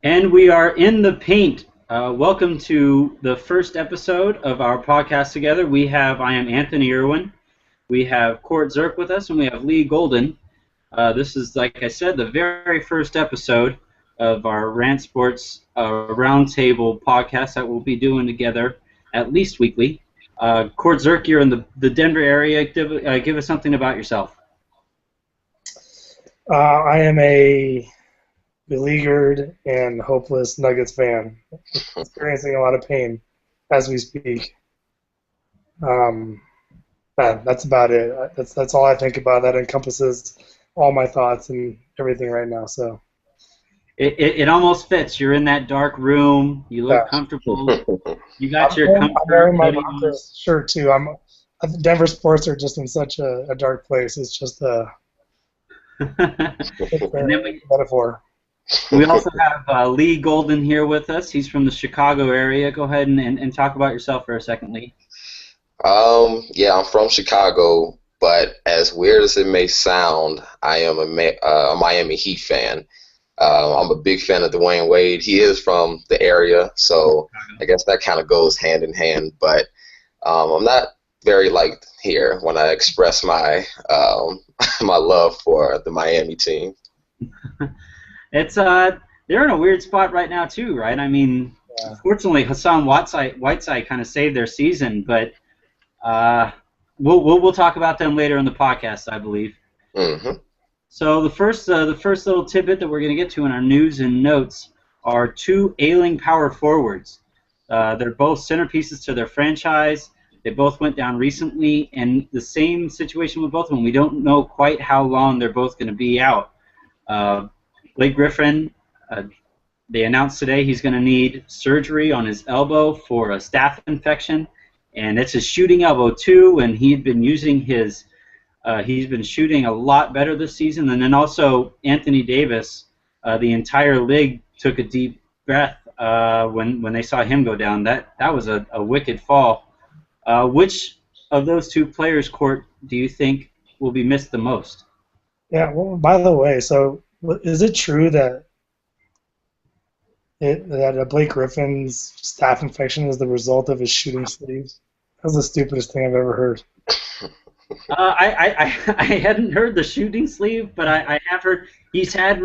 And we are in the paint. Welcome to the first episode of our podcast together. I am Anthony Irwin. We have Court Zirk with us, and we have Lee Golden. This is, like I said, the very first episode of our Rant Sports Roundtable podcast that we'll be doing together at least weekly. Court Zirk, you're in the Denver area. Give us something about yourself. I am a beleaguered and hopeless Nuggets fan, experiencing a lot of pain as we speak. That's about it. That's all I think about. That encompasses all my thoughts and everything right now. So It almost fits. You're in that dark room. You look comfortable. You got your I'm comfort wearing my hoodie on. shirt too. Denver sports are just in such a dark place. It's just a And then metaphor. we also have Lee Golden here with us. He's from the Chicago area. Go ahead and talk about yourself for a second, Lee. Yeah, I'm from Chicago, but as weird as it may sound, I am a Miami Heat fan. I'm a big fan of Dwayne Wade. He is from the area, so I guess that kind of goes hand in hand. But I'm not very liked here when I express my my love for the Miami team. It's they're in a weird spot right now too, right? I mean, fortunately, Hassan Whiteside kind of saved their season, but we'll talk about them later in the podcast, I believe. Mm-hmm. So the first little tidbit that we're going to get to in our news and notes are two ailing power forwards. They're both centerpieces to their franchise. They both went down recently, and the same situation with both of them. We don't know quite how long they're both going to be out. Blake Griffin, they announced today he's going to need surgery on his elbow for a staph infection, and it's a shooting elbow too. And he's been shooting a lot better this season. And then also Anthony Davis, the entire league took a deep breath when they saw him go down. That was a wicked fall. Which of those two players, Court, do you think will be missed the most? Yeah. Well, by the way, so is it true that Blake Griffin's staph infection is the result of his shooting sleeves? That's the stupidest thing I've ever heard. I hadn't heard the shooting sleeve, but I have heard he's had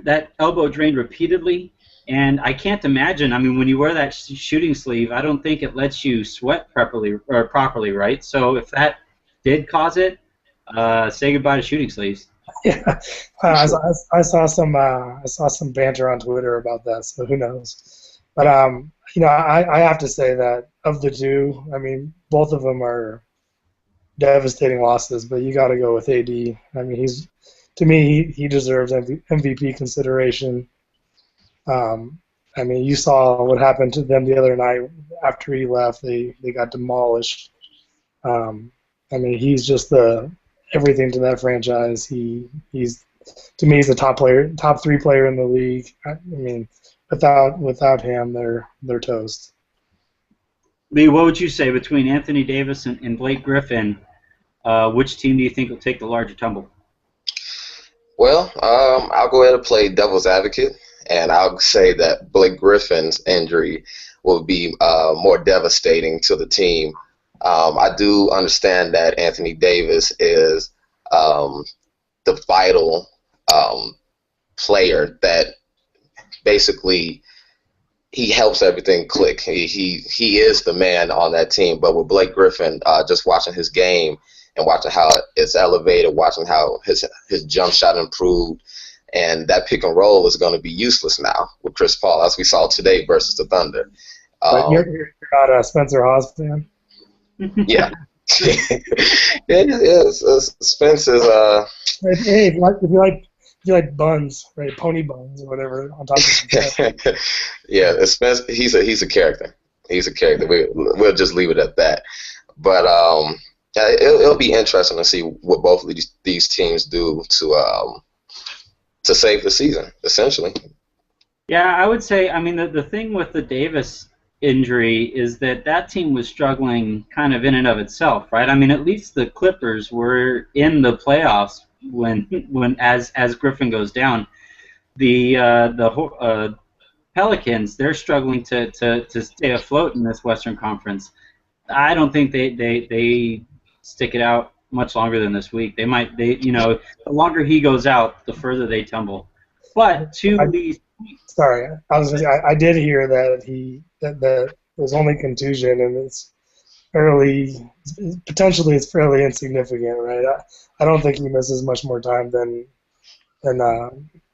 that elbow drained repeatedly, and I can't imagine. I mean, when you wear that shooting sleeve, I don't think it lets you sweat properly, right? So if that did cause it, say goodbye to shooting sleeves. Yeah, I saw some banter on Twitter about that. So who knows? But I have to say that of the two, I mean, both of them are devastating losses. But you got to go with AD. I mean, to me, he deserves MVP consideration. I mean, you saw what happened to them the other night after he left. They got demolished. I mean, he's just everything to that franchise. He's to me, he's the top 3 player in the league. I mean, without him, they're toast. Lee, what would you say between Anthony Davis and Blake Griffin? Which team do you think will take the larger tumble? Well, I'll go ahead and play devil's advocate, and I'll say that Blake Griffin's injury will be more devastating to the team. I do understand that Anthony Davis is the vital player that basically he helps everything click. He is the man on that team. But with Blake Griffin, just watching his game and watching how it's elevated, watching how his jump shot improved, and that pick and roll is going to be useless now with Chris Paul, as we saw today versus the Thunder. But you're not a Spencer Hawes fan? Yeah. yeah, Spence is Hey, if you like buns, right? Pony buns or whatever on top of the yeah, Spence. He's a character. He's a character. We'll just leave it at that. But yeah, it'll be interesting to see what both of these teams do to save the season, essentially. Yeah, I would say. I mean, the thing with the Davis injury is that team was struggling kind of in and of itself, right? I mean, at least the Clippers were in the playoffs when as Griffin goes down. The Pelicans, they're struggling to stay afloat in this Western Conference. I don't think they stick it out much longer than this week. The longer he goes out, the further they tumble. But Sorry, I was just, I did hear that it was only contusion and it's potentially it's fairly insignificant, right? I don't think he misses much more time than a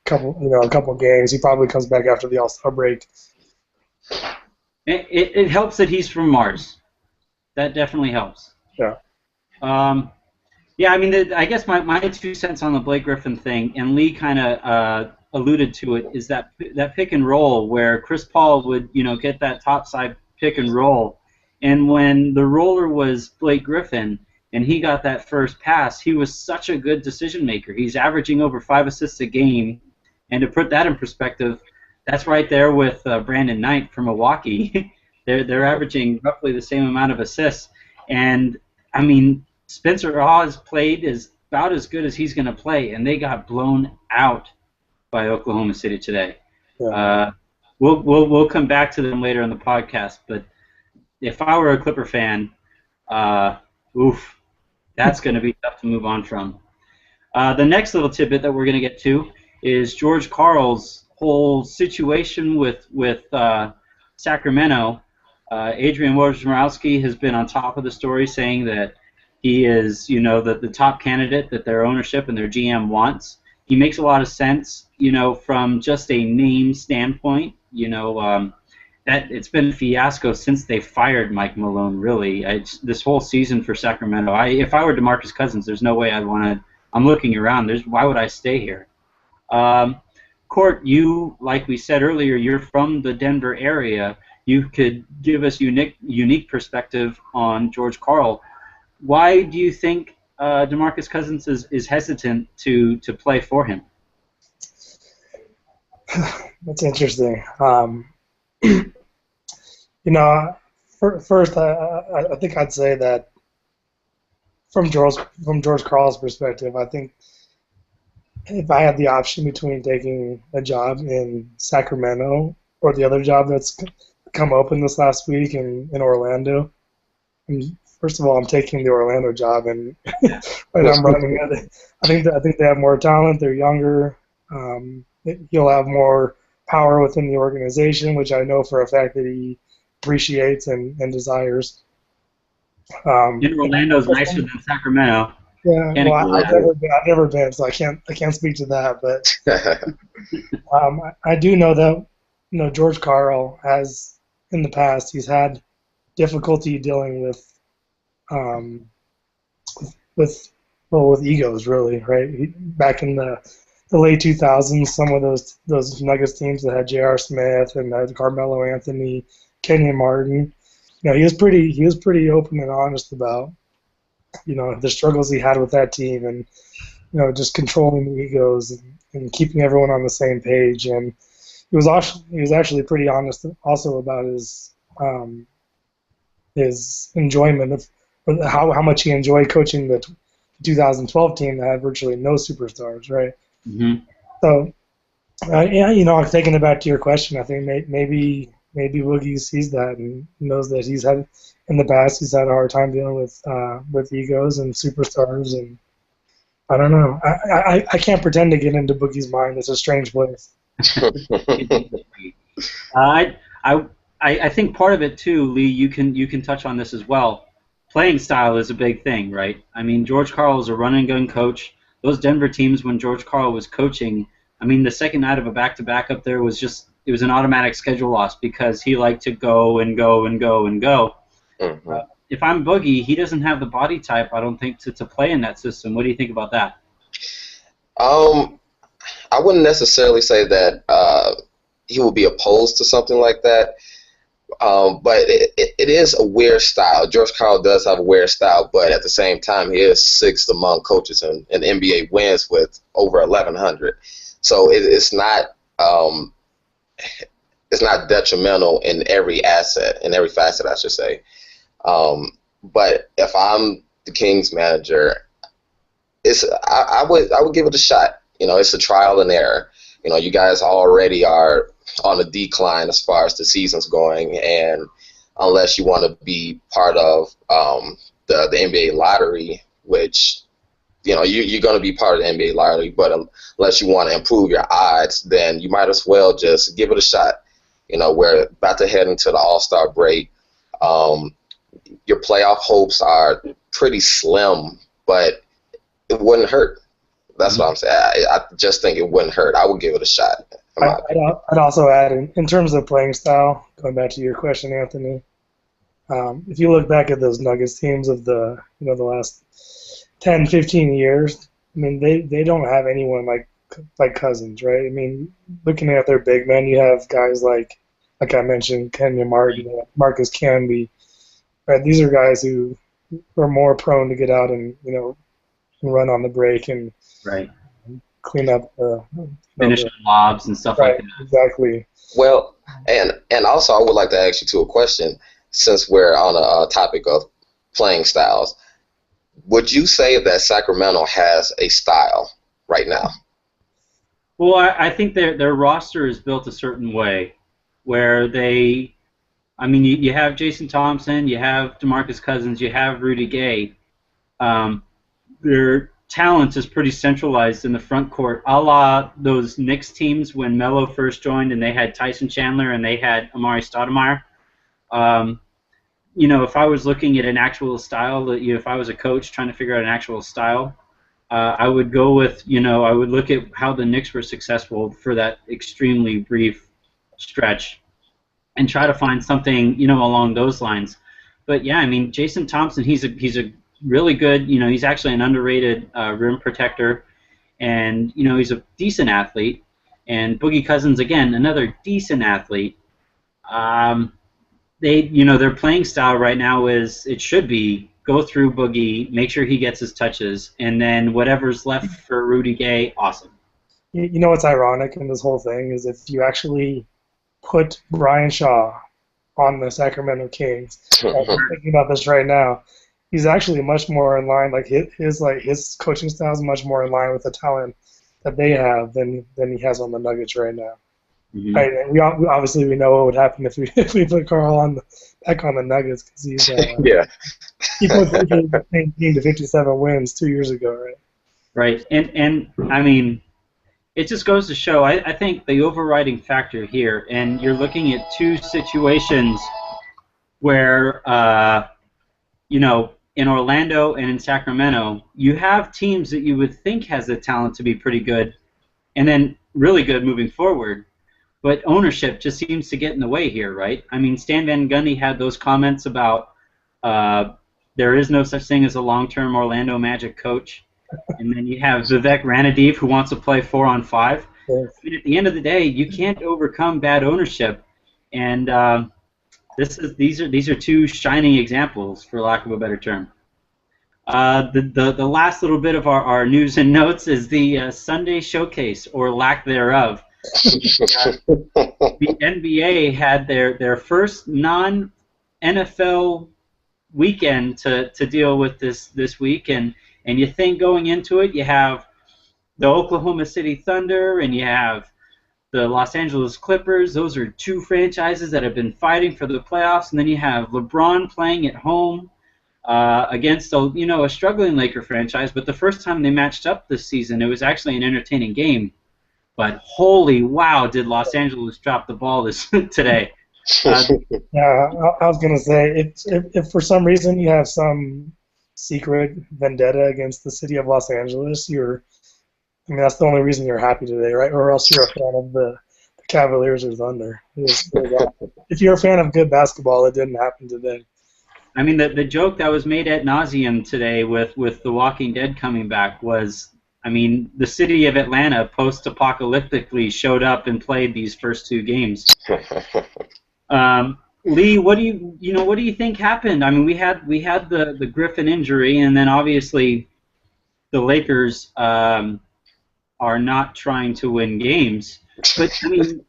couple games. He probably comes back after the All-Star break. It helps that he's from Mars. That definitely helps. Yeah. Yeah, I mean, I guess my 2 cents on the Blake Griffin thing, and Lee kind of alluded to it, is that pick and roll where Chris Paul would, get that top side pick and roll, and when the roller was Blake Griffin and he got that first pass, he was such a good decision maker. He's averaging over 5 assists a game, and to put that in perspective, that's right there with Brandon Knight from Milwaukee. They're averaging roughly the same amount of assists, and I mean, Spencer Hawes played is about as good as he's going to play, and they got blown out by Oklahoma City today. Yeah. We'll come back to them later in the podcast, but if I were a Clipper fan, that's going to be tough to move on from. The next little tidbit that we're going to get to is George Karl's whole situation with Sacramento. Adrian Wojnarowski has been on top of the story, saying that he is, the top candidate that their ownership and their GM wants. He makes a lot of sense, from just a name standpoint. That it's been a fiasco since they fired Mike Malone. Really, this whole season for Sacramento. If I were DeMarcus Cousins, there's no way I'd want to. I'm looking around. Why would I stay here? Court, you, like we said earlier, you're from the Denver area. You could give us unique perspective on George Karl. Why do you think DeMarcus Cousins is hesitant to play for him? That's interesting. First, I think I'd say that from George Karl's perspective, I think if I had the option between taking a job in Sacramento or the other job that's come open this last week in Orlando, first of all, I'm taking the Orlando job, and I'm running it. I think they have more talent. They're younger. He'll have more power within the organization, which I know for a fact that he appreciates and desires. Orlando's nicer than Sacramento. Yeah, well, I've never been, so I can't speak to that. But I do know that George Karl has in the past he's had difficulty dealing with egos, really, right? Back in the late 2000s, some of those Nuggets teams that had J.R. Smith and had Carmelo Anthony, Kenyon Martin, he was pretty open and honest about the struggles he had with that team, and just controlling the egos and keeping everyone on the same page. And he was actually pretty honest also about his enjoyment of how much he enjoyed coaching the 2012 team that had virtually no superstars, right? Mm-hmm. So, taking it back to your question, I think maybe Woogie sees that and knows that in the past he's had a hard time dealing with egos and superstars, and I don't know. I can't pretend to get into Boogie's mind. It's a strange place. I think part of it too, Lee. You can touch on this as well. Playing style is a big thing, right? I mean, George Karl is a run and gun coach. Those Denver teams, when George Karl was coaching, I mean, the second night of a back-to-back up there was it was an automatic schedule loss because he liked to go and go and go and go. Mm-hmm. If I'm Boogie, he doesn't have the body type, I don't think, to play in that system. What do you think about that? I wouldn't necessarily say that he would be opposed to something like that. But it is a weird style. George Karl does have a weird style, but at the same time, he is sixth among coaches in NBA wins with over 1,100. So it's not detrimental in every facet, I should say. But if I'm the Kings manager, I would give it a shot. It's a trial and error. You guys already are on a decline as far as the season's going, and unless you want to be part of the NBA lottery, which you're going to be part of the NBA lottery, but unless you want to improve your odds, then you might as well just give it a shot. We're about to head into the All-Star break. Your playoff hopes are pretty slim, but it wouldn't hurt. That's what I'm saying. I just think it wouldn't hurt. I would give it a shot. I'd also add, in terms of playing style, going back to your question, Anthony, if you look back at those Nuggets teams of the last 10, 15 years, I mean, they don't have anyone like Cousins, right? I mean, looking at their big men, you have guys like I mentioned, Kenyon Martin, Marcus Camby. Right? These are guys who are more prone to get out and run on the break and clean up finish lobs and stuff like that. Exactly. Well, and also I would like to ask you a question, since we're on a topic of playing styles. Would you say that Sacramento has a style right now? Well, I think their roster is built a certain way, where you have Jason Thompson, you have DeMarcus Cousins, you have Rudy Gay. Their talent is pretty centralized in the front court, a la those Knicks teams when Melo first joined and they had Tyson Chandler and they had Amari Stoudemire. If I was looking at an actual style, if I was a coach trying to figure out an actual style, I would go with, I would look at how the Knicks were successful for that extremely brief stretch and try to find something, along those lines. But yeah, I mean, Jason Thompson, he's a really good, he's actually an underrated rim protector, and he's a decent athlete. And Boogie Cousins, again, another decent athlete. Their playing style right now is, it should be, go through Boogie, make sure he gets his touches, and then whatever's left for Rudy Gay, awesome. You know what's ironic in this whole thing is if you actually put Brian Shaw on the Sacramento Kings, I'm thinking about this right now, he's actually much more in line, his coaching style is much more in line with the talent that they have than he has on the Nuggets right now. Mm-hmm. Right, and we know what would happen if we put Karl back on the Nuggets, because he put the same team to 57 wins 2 years ago, right? Right, and I mean, it just goes to show. I think the overriding factor here, and you're looking at two situations where in Orlando and in Sacramento, you have teams that you would think has the talent to be pretty good, and then really good moving forward. But ownership just seems to get in the way here, right? I mean, Stan Van Gundy had those comments about there is no such thing as a long-term Orlando Magic coach. And then you have Vivek Ranadiv, who wants to play 4-on-5. Yes. I mean, at the end of the day, you can't overcome bad ownership. And these are two shining examples, for lack of a better term. The last little bit of our news and notes is the Sunday Showcase, or lack thereof. The NBA had their first non-NFL weekend to deal with this week, and you think going into it, you have the Oklahoma City Thunder and you have the Los Angeles Clippers. Those are two franchises that have been fighting for the playoffs, and then you have LeBron playing at home against a struggling Laker franchise. But the first time they matched up this season, it was actually an entertaining game. But holy wow, did Los Angeles drop the ball today? I was going to say, if for some reason you have some secret vendetta against the city of Los Angeles, that's the only reason you're happy today, right? Or else you're a fan of the Cavaliers or Thunder. If you're a fan of good basketball, it didn't happen today. I mean, the joke that was made ad nauseum today with The Walking Dead coming back was, I mean, the city of Atlanta post-apocalyptically showed up and played these first two games. Lee, what do you think happened? I mean, we had the Griffin injury, and then obviously the Lakers are not trying to win games. But I mean,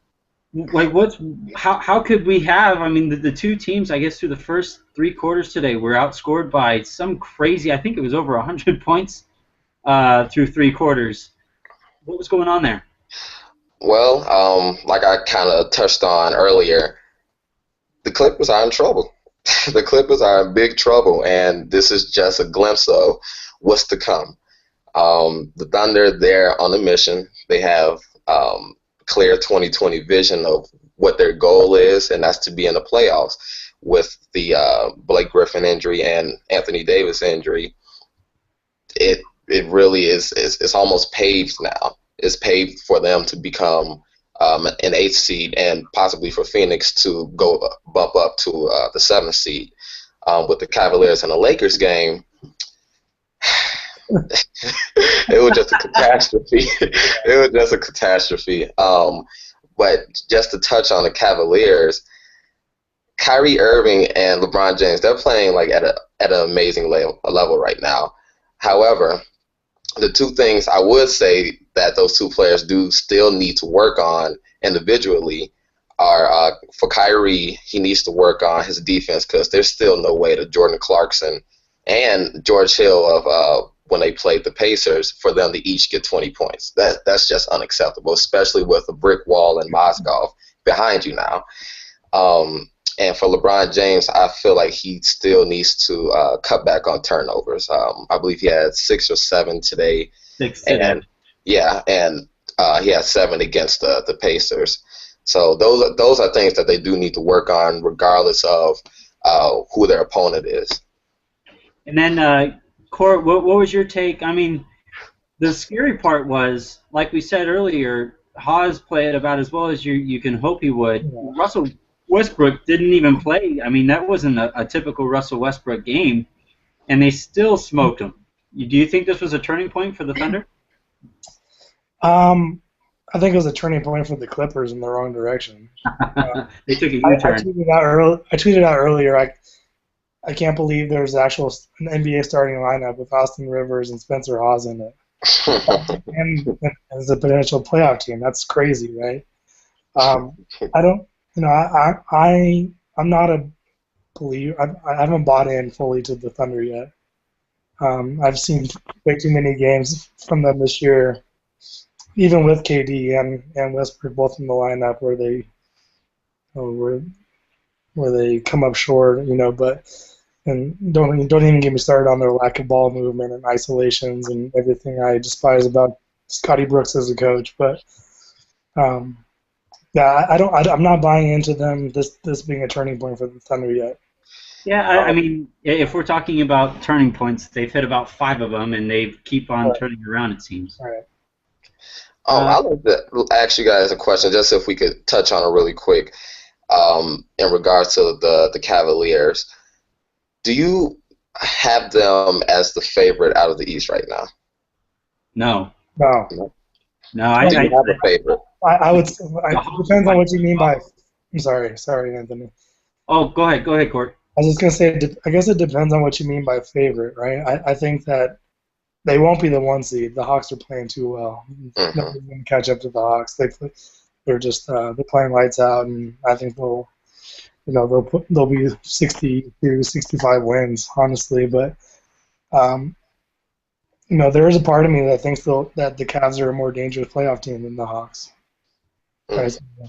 how could we have? I mean, the two teams, I guess, through the first three quarters today were outscored by some crazy. I think it was over 100 points through three quarters. What was going on there? Well, like I kind of touched on earlier, the Clippers are in trouble. The Clippers are in big trouble, and this is just a glimpse of what's to come. The Thunder, they're on a mission. They have clear 2020 vision of what their goal is, and that's to be in the playoffs. With the Blake Griffin injury and Anthony Davis injury, it really is it's almost paved now. It's paved for them to become an eighth seed, and possibly for Phoenix to go bump up to the seventh seed. With the Cavaliers and the Lakers game, it was just a catastrophe. It was just a catastrophe. But just to touch on the Cavaliers, Kyrie Irving and LeBron James, they're playing like at an amazing level right now. However, the two things I would say that those two players do still need to work on individually are for Kyrie, he needs to work on his defense, because there's still no way that Jordan Clarkson and George Hill of when they played the Pacers, for them to each get 20 points. That's just unacceptable, especially with a brick wall in Mozgov behind you now. And for LeBron James, I feel like he still needs to cut back on turnovers. I believe he had 6 or 7 today. 6 today. And he had 7 against the Pacers. So those are things that they do need to work on, regardless of who their opponent is. And then, Court, what was your take? I mean, the scary part was, like we said earlier, Haas played about as well as you can hope he would. Yeah. Russell Westbrook didn't even play. I mean, that wasn't a typical Russell Westbrook game, and they still smoked him. Do you think this was a turning point for the Thunder? I think it was a turning point for the Clippers in the wrong direction. They took a U-turn. I tweeted out earlier. I can't believe there's an NBA starting lineup with Austin Rivers and Spencer Hawes in it, and as a potential playoff team. That's crazy, right? I don't. I'm not a believer. I haven't bought in fully to the Thunder yet. I've seen way too many games from them this year, even with KD and Westbrook both in the lineup, where they come up short, and don't even get me started on their lack of ball movement and isolations and everything I despise about Scotty Brooks as a coach. But yeah, I'm not buying into them this being a turning point for the Thunder yet. Yeah, I mean, if we're talking about turning points, they've hit about 5 of them, and they keep on turning around, it seems. All right. I'd like to ask you guys a question, just if we could touch on it really quick, in regards to the Cavaliers. Do you have them as the favorite out of the East right now? No. No. No, Do you have a favorite? I would. It depends on what you mean by. I'm sorry, Anthony. Oh, go ahead, Court. I was just gonna say, I guess it depends on what you mean by favorite, right? I think that they won't be the 1 seed. The Hawks are playing too well. Mm-hmm. Nobody's gonna catch up to the Hawks. They're just they're playing lights out, and I think they'll be 60 to 65 wins, honestly. But there is a part of me that thinks that the Cavs are a more dangerous playoff team than the Hawks. Mm-hmm.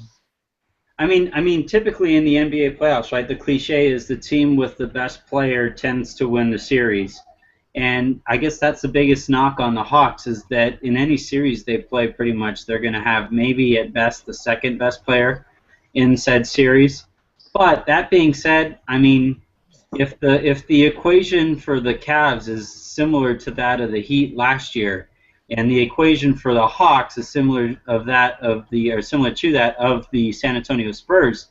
I mean, typically in the NBA playoffs, right, the cliche is the team with the best player tends to win the series. And I guess that's the biggest knock on the Hawks, is that in any series they play, pretty much they're going to have maybe at best the second best player in said series. But that being said, I mean, if the equation for the Cavs is similar to that of the Heat last year, and the equation for the Hawks is similar to that of the San Antonio Spurs,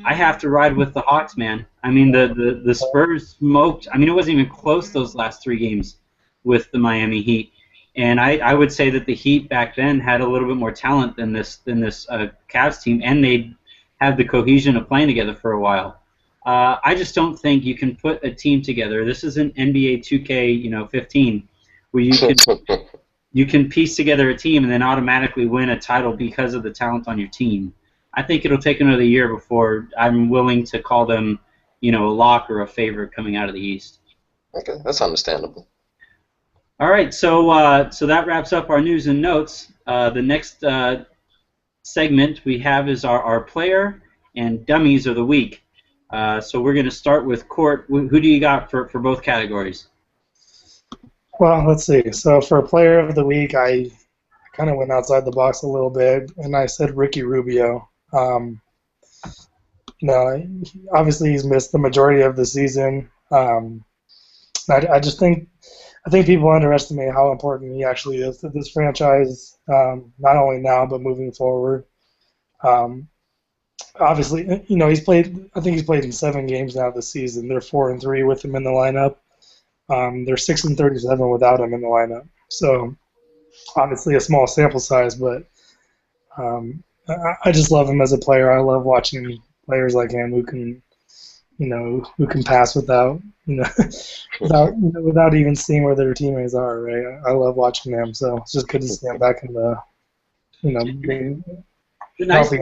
I have to ride with the Hawks, man. I mean, the Spurs smoked. I mean, it wasn't even close those last 3 games with the Miami Heat, and I would say that the Heat back then had a little bit more talent than this Cavs team, and they had the cohesion of playing together for a while. I just don't think you can put a team together. This isn't NBA 2K, 15, where you can piece together a team and then automatically win a title because of the talent on your team. I think it'll take another year before I'm willing to call them, a lock or a favorite coming out of the East. Okay, that's understandable. All right, so that wraps up our news and notes. The next segment we have is our player and dummies of the week. So we're going to start with Court. Who do you got for both categories? Well, let's see. So for player of the week, I kind of went outside the box a little bit, and I said Ricky Rubio. Obviously he's missed the majority of the season. I think people underestimate how important he actually is to this franchise, not only now but moving forward. Obviously, he's played. I think he's played in 7 games now this season. They're 4-3 with him in the lineup. They're 6-37 without him in the lineup. So obviously a small sample size, but I just love him as a player. I love watching players like him who can pass without even seeing where their teammates are. Right? I love watching them. So it's just good to see him back in being healthy.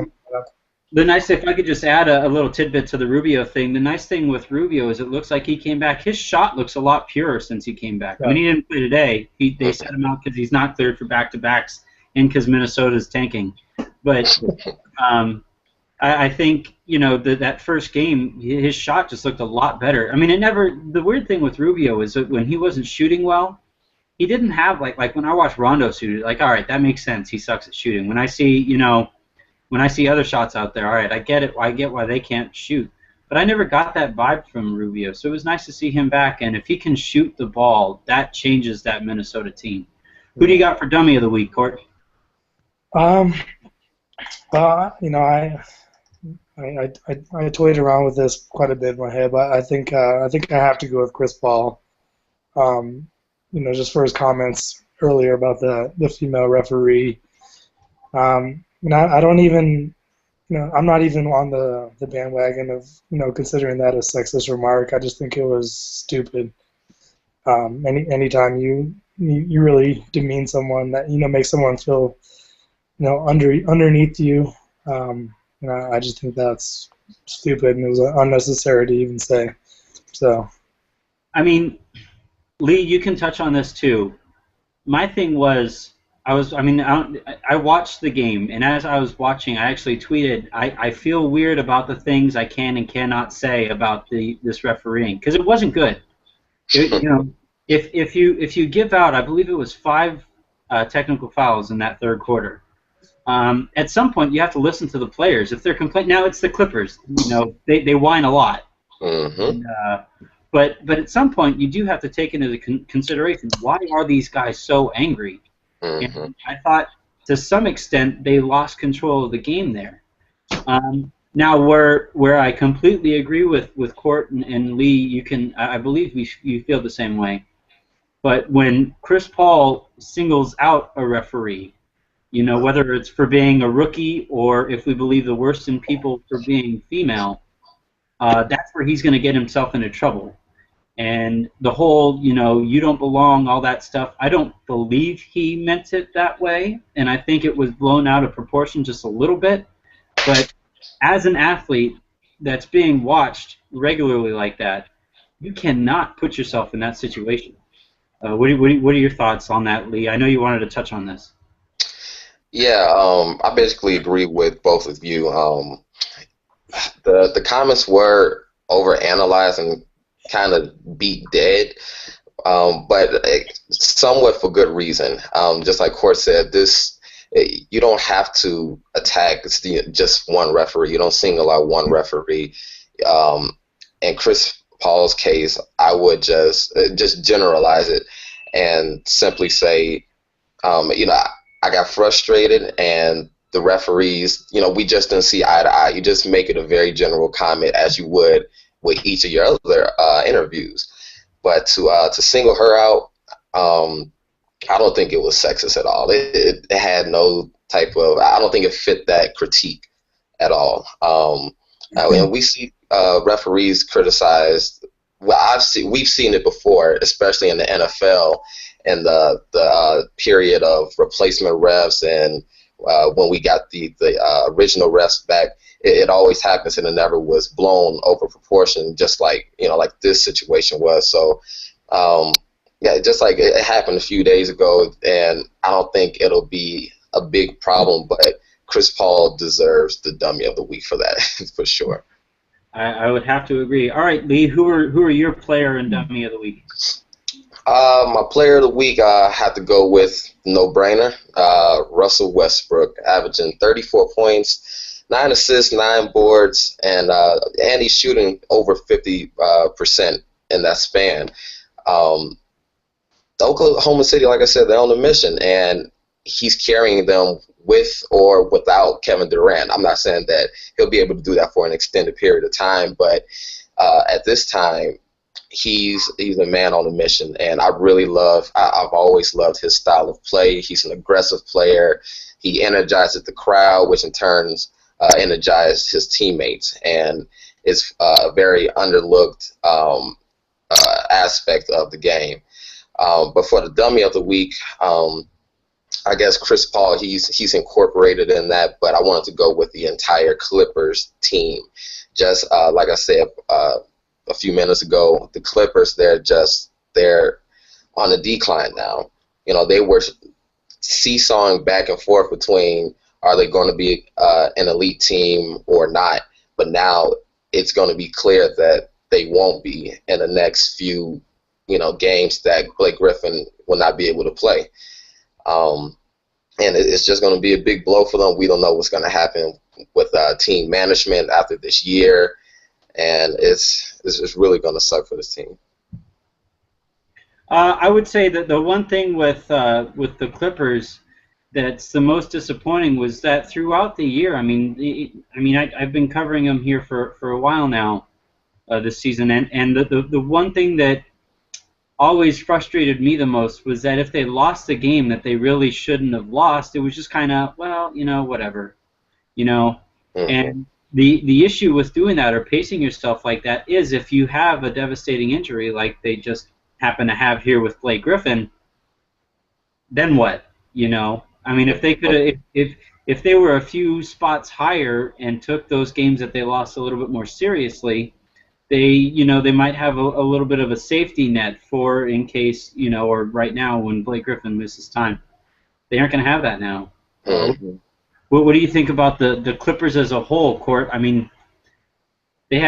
The nice, if I could just add a little tidbit to the Rubio thing, the nice thing with Rubio is it looks like he came back. His shot looks a lot purer since he came back. Yeah. I mean, he didn't play today. They set him out because he's not cleared for back-to-backs and because Minnesota's tanking. But I think, that first game, his shot just looked a lot better. I mean, the weird thing with Rubio is that when he wasn't shooting well, he didn't have, like when I watch Rondo shoot, all right, that makes sense. He sucks at shooting. When I see other shots out there, all right, I get it. I get why they can't shoot. But I never got that vibe from Rubio. So it was nice to see him back. And if he can shoot the ball, that changes that Minnesota team. Who do you got for dummy of the week, Court? I toyed around with this quite a bit in my head, but I think I have to go with Chris Paul. Just for his comments earlier about the female referee. I don't even, I'm not even on the bandwagon of, considering that a sexist remark. I just think it was stupid. Anytime you really demean someone, that make someone feel, underneath you. I just think that's stupid, and it was unnecessary to even say. So. I mean, Lee, you can touch on this too. My thing was. I watched the game, and as I was watching, I actually tweeted, I feel weird about the things I can and cannot say about this refereeing, because it wasn't good. If you give out, I believe it was 5 technical fouls in that third quarter. At some point, you have to listen to the players. If they're complaining, now it's the Clippers. They whine a lot. Mm-hmm. And, but at some point, you do have to take into consideration, why are these guys so angry? Mm-hmm. And I thought, to some extent, they lost control of the game there. Now, where I completely agree with Court and Lee, I believe you feel the same way. But when Chris Paul singles out a referee, whether it's for being a rookie or if we believe the worst in people for being female, that's where he's going to get himself into trouble. And the whole, you don't belong, all that stuff, I don't believe he meant it that way, and I think it was blown out of proportion just a little bit. But as an athlete that's being watched regularly like that, you cannot put yourself in that situation. What are your thoughts on that, Lee? I know you wanted to touch on this. Yeah, I basically agree with both of you. The comments were overanalyzed and kind of beat dead, but somewhat for good reason. Just like Court said, you don't have to attack just one referee. You don't single out one referee. In Chris Paul's case, I would just generalize it and simply say, I got frustrated, and the referees, we just didn't see eye to eye. You just make it a very general comment, as you would with each of your other interviews. But to single her out, I don't think it was sexist at all. It had no type of, I don't think it fit that critique at all. And we see referees criticized. Well, we've seen it before, especially in the NFL, in the period of replacement refs, and when we got the original refs back. It always happens, and it never was blown over proportion, just like like this situation was. So, yeah, just like it happened a few days ago, and I don't think it'll be a big problem. But Chris Paul deserves the dummy of the week for that, for sure. I would have to agree. All right, Lee, who are your player and dummy of the week? My player of the week, I have to go with no-brainer, Russell Westbrook, averaging 34 points, 9 assists, 9 boards, and he's shooting over 50% in that span. Oklahoma City, like I said, they're on a mission, and he's carrying them with or without Kevin Durant. I'm not saying that he'll be able to do that for an extended period of time, but at this time, he's a man on a mission, and I've always loved his style of play. He's an aggressive player. He energizes the crowd, which in turn energizes his teammates, and it's a very underlooked aspect of the game. But for the dummy of the week, I guess Chris Paul, he's incorporated in that, but I wanted to go with the entire Clippers team. Just like I said a few minutes ago, the Clippers, they're on a decline now. You know, they were seesawing back and forth between are they going to be an elite team or not, but now it's going to be clear that they won't be in the next few games that Blake Griffin will not be able to play. And it's just going to be a big blow for them. We don't know what's going to happen with team management after this year, and it's really going to suck for this team. I would say that the one thing with the Clippers that's the most disappointing was that throughout the year, I've been covering them here for a while now this season, and the one thing that always frustrated me the most was that if they lost a game that they really shouldn't have lost, it was just kind of, well, whatever, Mm-hmm. And the issue with doing that or pacing yourself like that is if you have a devastating injury like they just happen to have here with Blake Griffin, then what? If they could, if they were a few spots higher and took those games that they lost a little bit more seriously, they might have a little bit of a safety net for in case, or right now when Blake Griffin misses time. They aren't going to have that now. Mm-hmm. What do you think about the Clippers as a whole, Court? I mean, we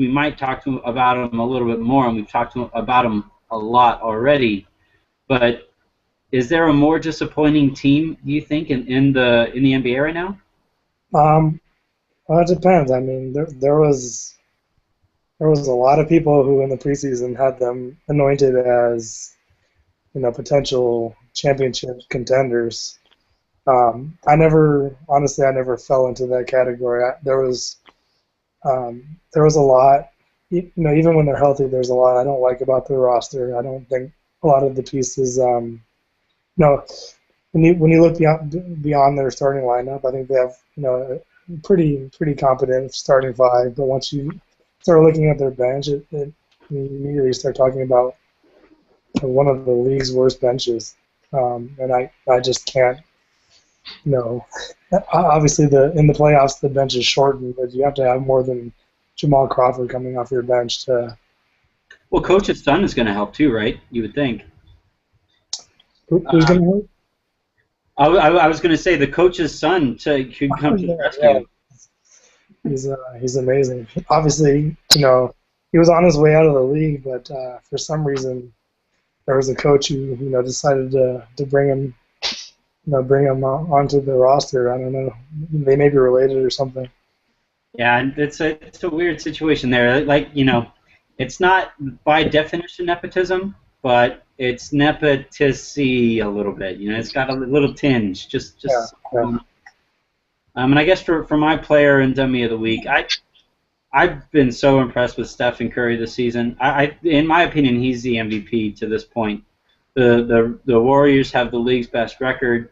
might talk about them a little bit more, and we've talked about them a lot already. But is there a more disappointing team, do you think, in the NBA right now? Well, it depends. I mean, there was a lot of people who in the preseason had them anointed as, potential championship contenders. I never fell into that category. There was a lot, even when they're healthy, there's a lot I don't like about their roster. I don't think a lot of the pieces, when you look beyond their starting lineup, I think they have, pretty competent starting five, but once you start looking at their bench, you immediately start talking about one of the league's worst benches, and I just can't. Obviously in the playoffs the bench is shortened, but you have to have more than Jamal Crawford coming off your bench to. Well, Coach's son is going to help too, right? You would think. Who's going to help? I was going to say the coach's son could come to the rescue. Yeah. He's amazing. Obviously, he was on his way out of the league, but for some reason, there was a coach who decided to bring him onto the roster. I don't know. They may be related or something. Yeah, it's a weird situation there. Like it's not by definition nepotism, but it's nepotisy a little bit. It's got a little tinge. Yeah. And I guess for my player and dummy of the week, I've been so impressed with Steph Curry this season. In my opinion, he's the MVP to this point. The Warriors have the league's best record.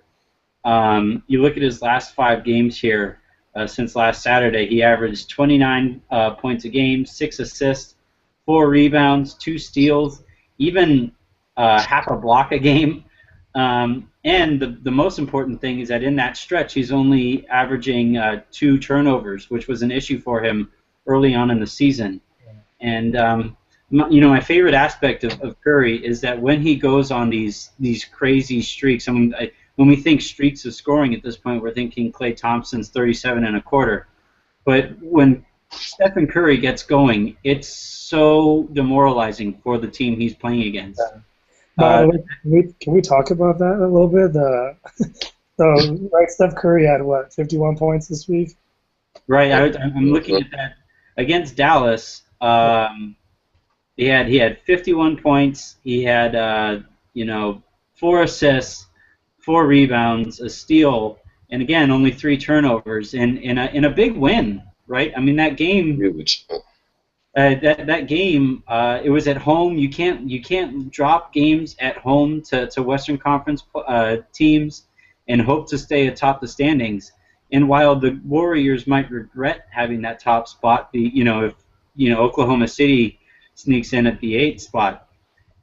You look at his last 5 games here since last Saturday. He averaged 29 points a game, 6 assists, 4 rebounds, 2 steals, even half a block a game. And the most important thing is that in that stretch, he's only averaging 2 turnovers, which was an issue for him early on in the season. And my favorite aspect of Curry is that when he goes on these crazy streaks, when we think streaks of scoring at this point, we're thinking Klay Thompson's 37 and a quarter. But when Stephen Curry gets going, it's so demoralizing for the team he's playing against. Yeah. By the way, can we talk about that a little bit? So, right, Steph Curry had, 51 points this week? Right, I'm looking at that. Against Dallas, he had 51 points. He had, 4 assists, 4 rebounds, a steal, and again, only 3 turnovers in a big win, right? I mean, that game. Huge. That game, it was at home. You can't drop games at home to Western Conference teams and hope to stay atop the standings. And while the Warriors might regret having that top spot, if Oklahoma City sneaks in at the 8th spot,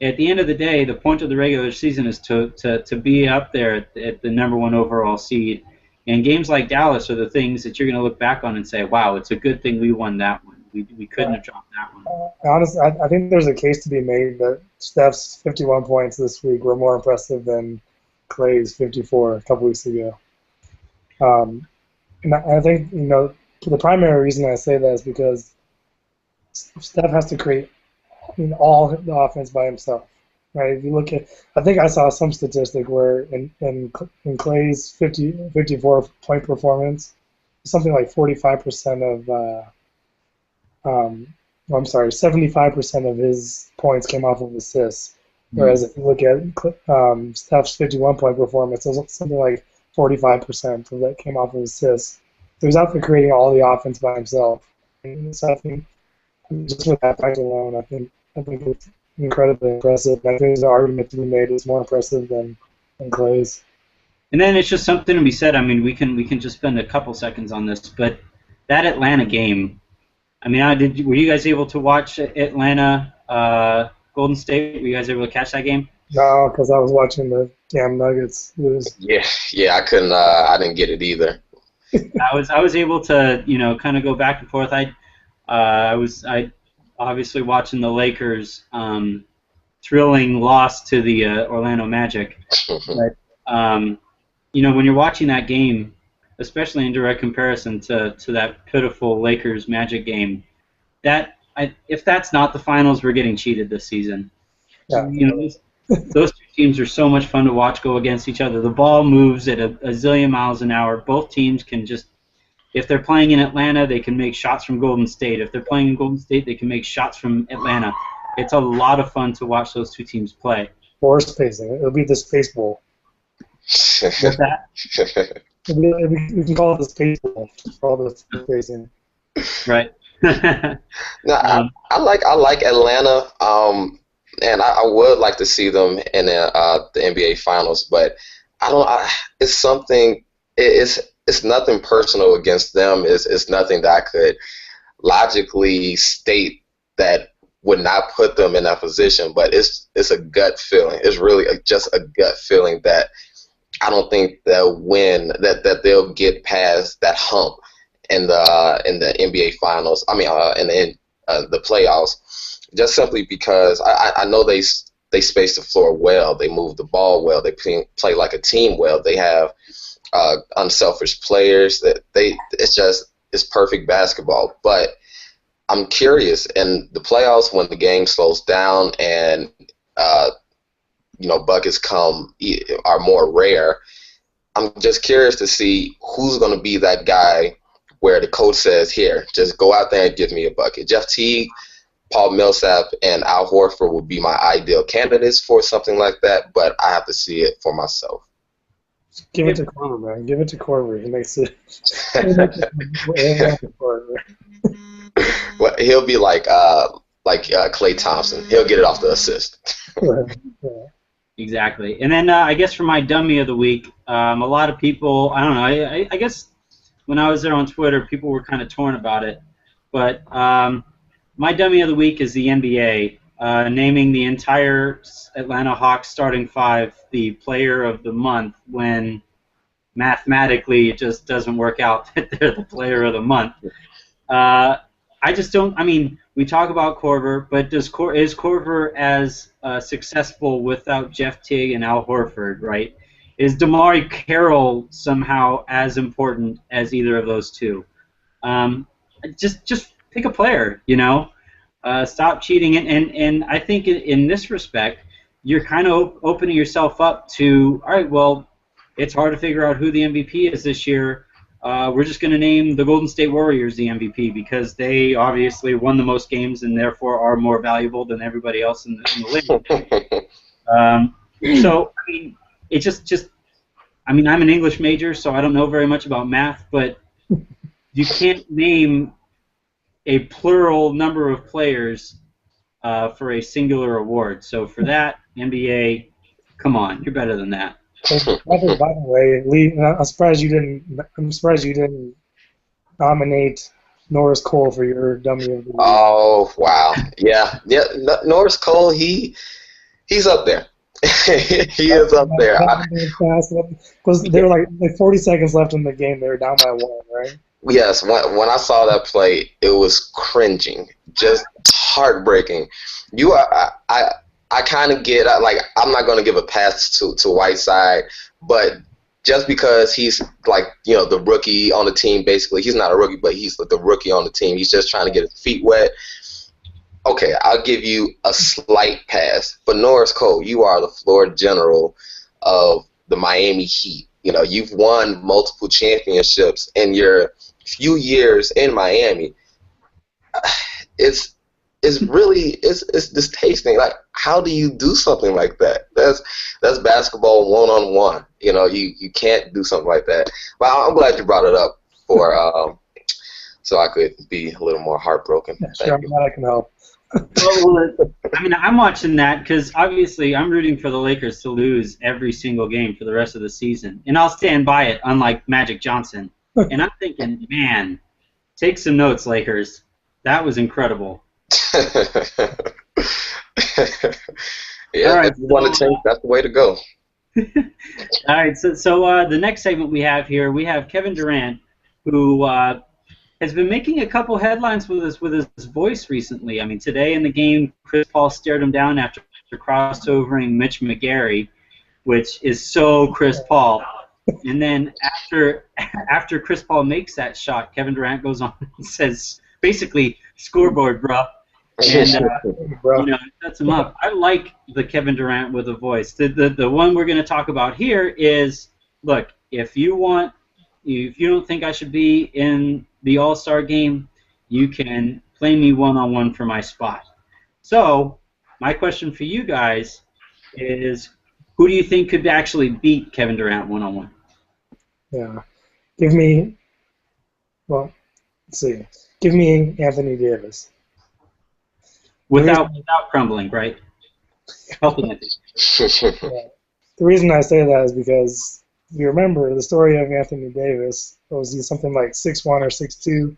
at the end of the day, the point of the regular season is to be up there at the number 1 overall seed. And games like Dallas are the things that you're going to look back on and say, wow, it's a good thing we won that one. We couldn't have dropped that one. Honestly, I think there's a case to be made that Steph's 51 points this week were more impressive than Klay's 54 a couple weeks ago. And I think, the primary reason I say that is because Steph has to create all the offense by himself. Right? If you look at, I think I saw some statistic where in Klay's 54 point performance, something like 45% of 75% of his points came off of assists. Whereas if you look at Steph's 51-point performance, it was something like 45% of that came off of assists. So he's out there creating all the offense by himself. And so I think just with that fact alone, I think it's incredibly impressive. I think there's an argument to be made it's more impressive than Klay's. And then it's just something to be said. I mean, we can just spend a couple seconds on this, but that Atlanta game. I mean, were you guys able to watch Atlanta Golden State? Were you guys able to catch that game? No, because I was watching the damn Nuggets lose. Yeah, I couldn't. I didn't get it either. I was able to kind of go back and forth. I obviously watching the Lakers thrilling loss to the Orlando Magic, but when you're watching that game, especially in direct comparison to that pitiful Lakers Magic game, if that's not the finals, we're getting cheated this season. Yeah. Those two teams are so much fun to watch go against each other. The ball moves at a zillion miles an hour. Both teams can just, if they're playing in Atlanta, they can make shots from Golden State. If they're playing in Golden State, they can make shots from Atlanta. It's a lot of fun to watch those two teams play. Or spacing. It'll be the Space Bowl. What's that? We can call it the Space Bowl for all the spacing. Right. No, I like Atlanta, and I would like to see them in the NBA Finals, but it's something. It's nothing personal against them. It's nothing that I could logically state that would not put them in that position. But it's a gut feeling. It's really just a gut feeling that I don't think they'll win. That they'll get past that hump in the NBA Finals. I mean, in the playoffs, just simply because I know they space the floor well. They move the ball well. They play like a team well. They have unselfish players. It's perfect basketball. But I'm curious in the playoffs when the game slows down and buckets are more rare. I'm just curious to see who's going to be that guy where the coach says, here, just go out there and give me a bucket. Jeff Teague, Paul Millsap, and Al Horford would be my ideal candidates for something like that, but I have to see it for myself. Give it to Korver, man. Give it to Korver. He makes it. Well, he'll be like Klay Thompson. He'll get it off the assist. Exactly. And then I guess for my dummy of the week, a lot of people, I don't know, I guess when I was there on Twitter, people were kind of torn about it. But my dummy of the week is the NBA, naming the entire Atlanta Hawks starting five the player of the month when mathematically it just doesn't work out that they're the player of the month. I just don't. I mean, we talk about Korver, but is Korver as successful without Jeff Teague and Al Horford? Right? is Damari Carroll somehow as important as either of those two? Just pick a player, Stop cheating, and I think in this respect, you're kind of opening yourself up to, all right, well, it's hard to figure out who the MVP is this year. We're just going to name the Golden State Warriors the MVP because they obviously won the most games and therefore are more valuable than everybody else in the league. So, I mean, it just I mean, I'm an English major, so I don't know very much about math, but you can't name a plural number of players for a singular award. So for that, NBA, come on, you're better than that. By the way, Lee, I'm surprised you didn't nominate Norris Cole for your dummy of the week. Oh wow, yeah. Norris Cole, he's up there. He is up there. Because there were like 40 seconds left in the game. They were down by 1, right? Yes. When I saw that play, it was cringing, just heartbreaking. I kind of get I'm not going to give a pass to Whiteside, but just because he's the rookie on the team, basically he's not a rookie, but he's the rookie on the team. He's just trying to get his feet wet. Okay, I'll give you a slight pass. But Norris Cole, you are the floor general of the Miami Heat. You've won multiple championships in your few years in Miami. It's distasteful. Like, how do you do something like that? That's basketball 1-on-1. You can't do something like that. But I'm glad you brought it up for so I could be a little more heartbroken. Yeah, sure, I'm glad I can help. Well, I mean, I'm watching that because obviously I'm rooting for the Lakers to lose every single game for the rest of the season, and I'll stand by it, unlike Magic Johnson. And I'm thinking, man, take some notes, Lakers. That was incredible. Yeah, right, if you want to change, that's the way to go. All right, so the next segment we have here, we have Kevin Durant, who has been making a couple headlines with his voice recently. I mean, today in the game, Chris Paul stared him down after crossovering Mitch McGary, which is so Chris Paul. And then after Chris Paul makes that shot, Kevin Durant goes on and says, basically, scoreboard, bruh. And sets him up. I like the Kevin Durant with a voice. The one we're going to talk about here is, look, if you don't think I should be in the All-Star game, you can play me one-on-one for my spot. So my question for you guys is, who do you think could actually beat Kevin Durant one-on-one? Yeah. Give me Anthony Davis. Without crumbling, right? Helping it. The reason I say that is because if you remember the story of Anthony Davis, was he something like 6'1" or 6'2",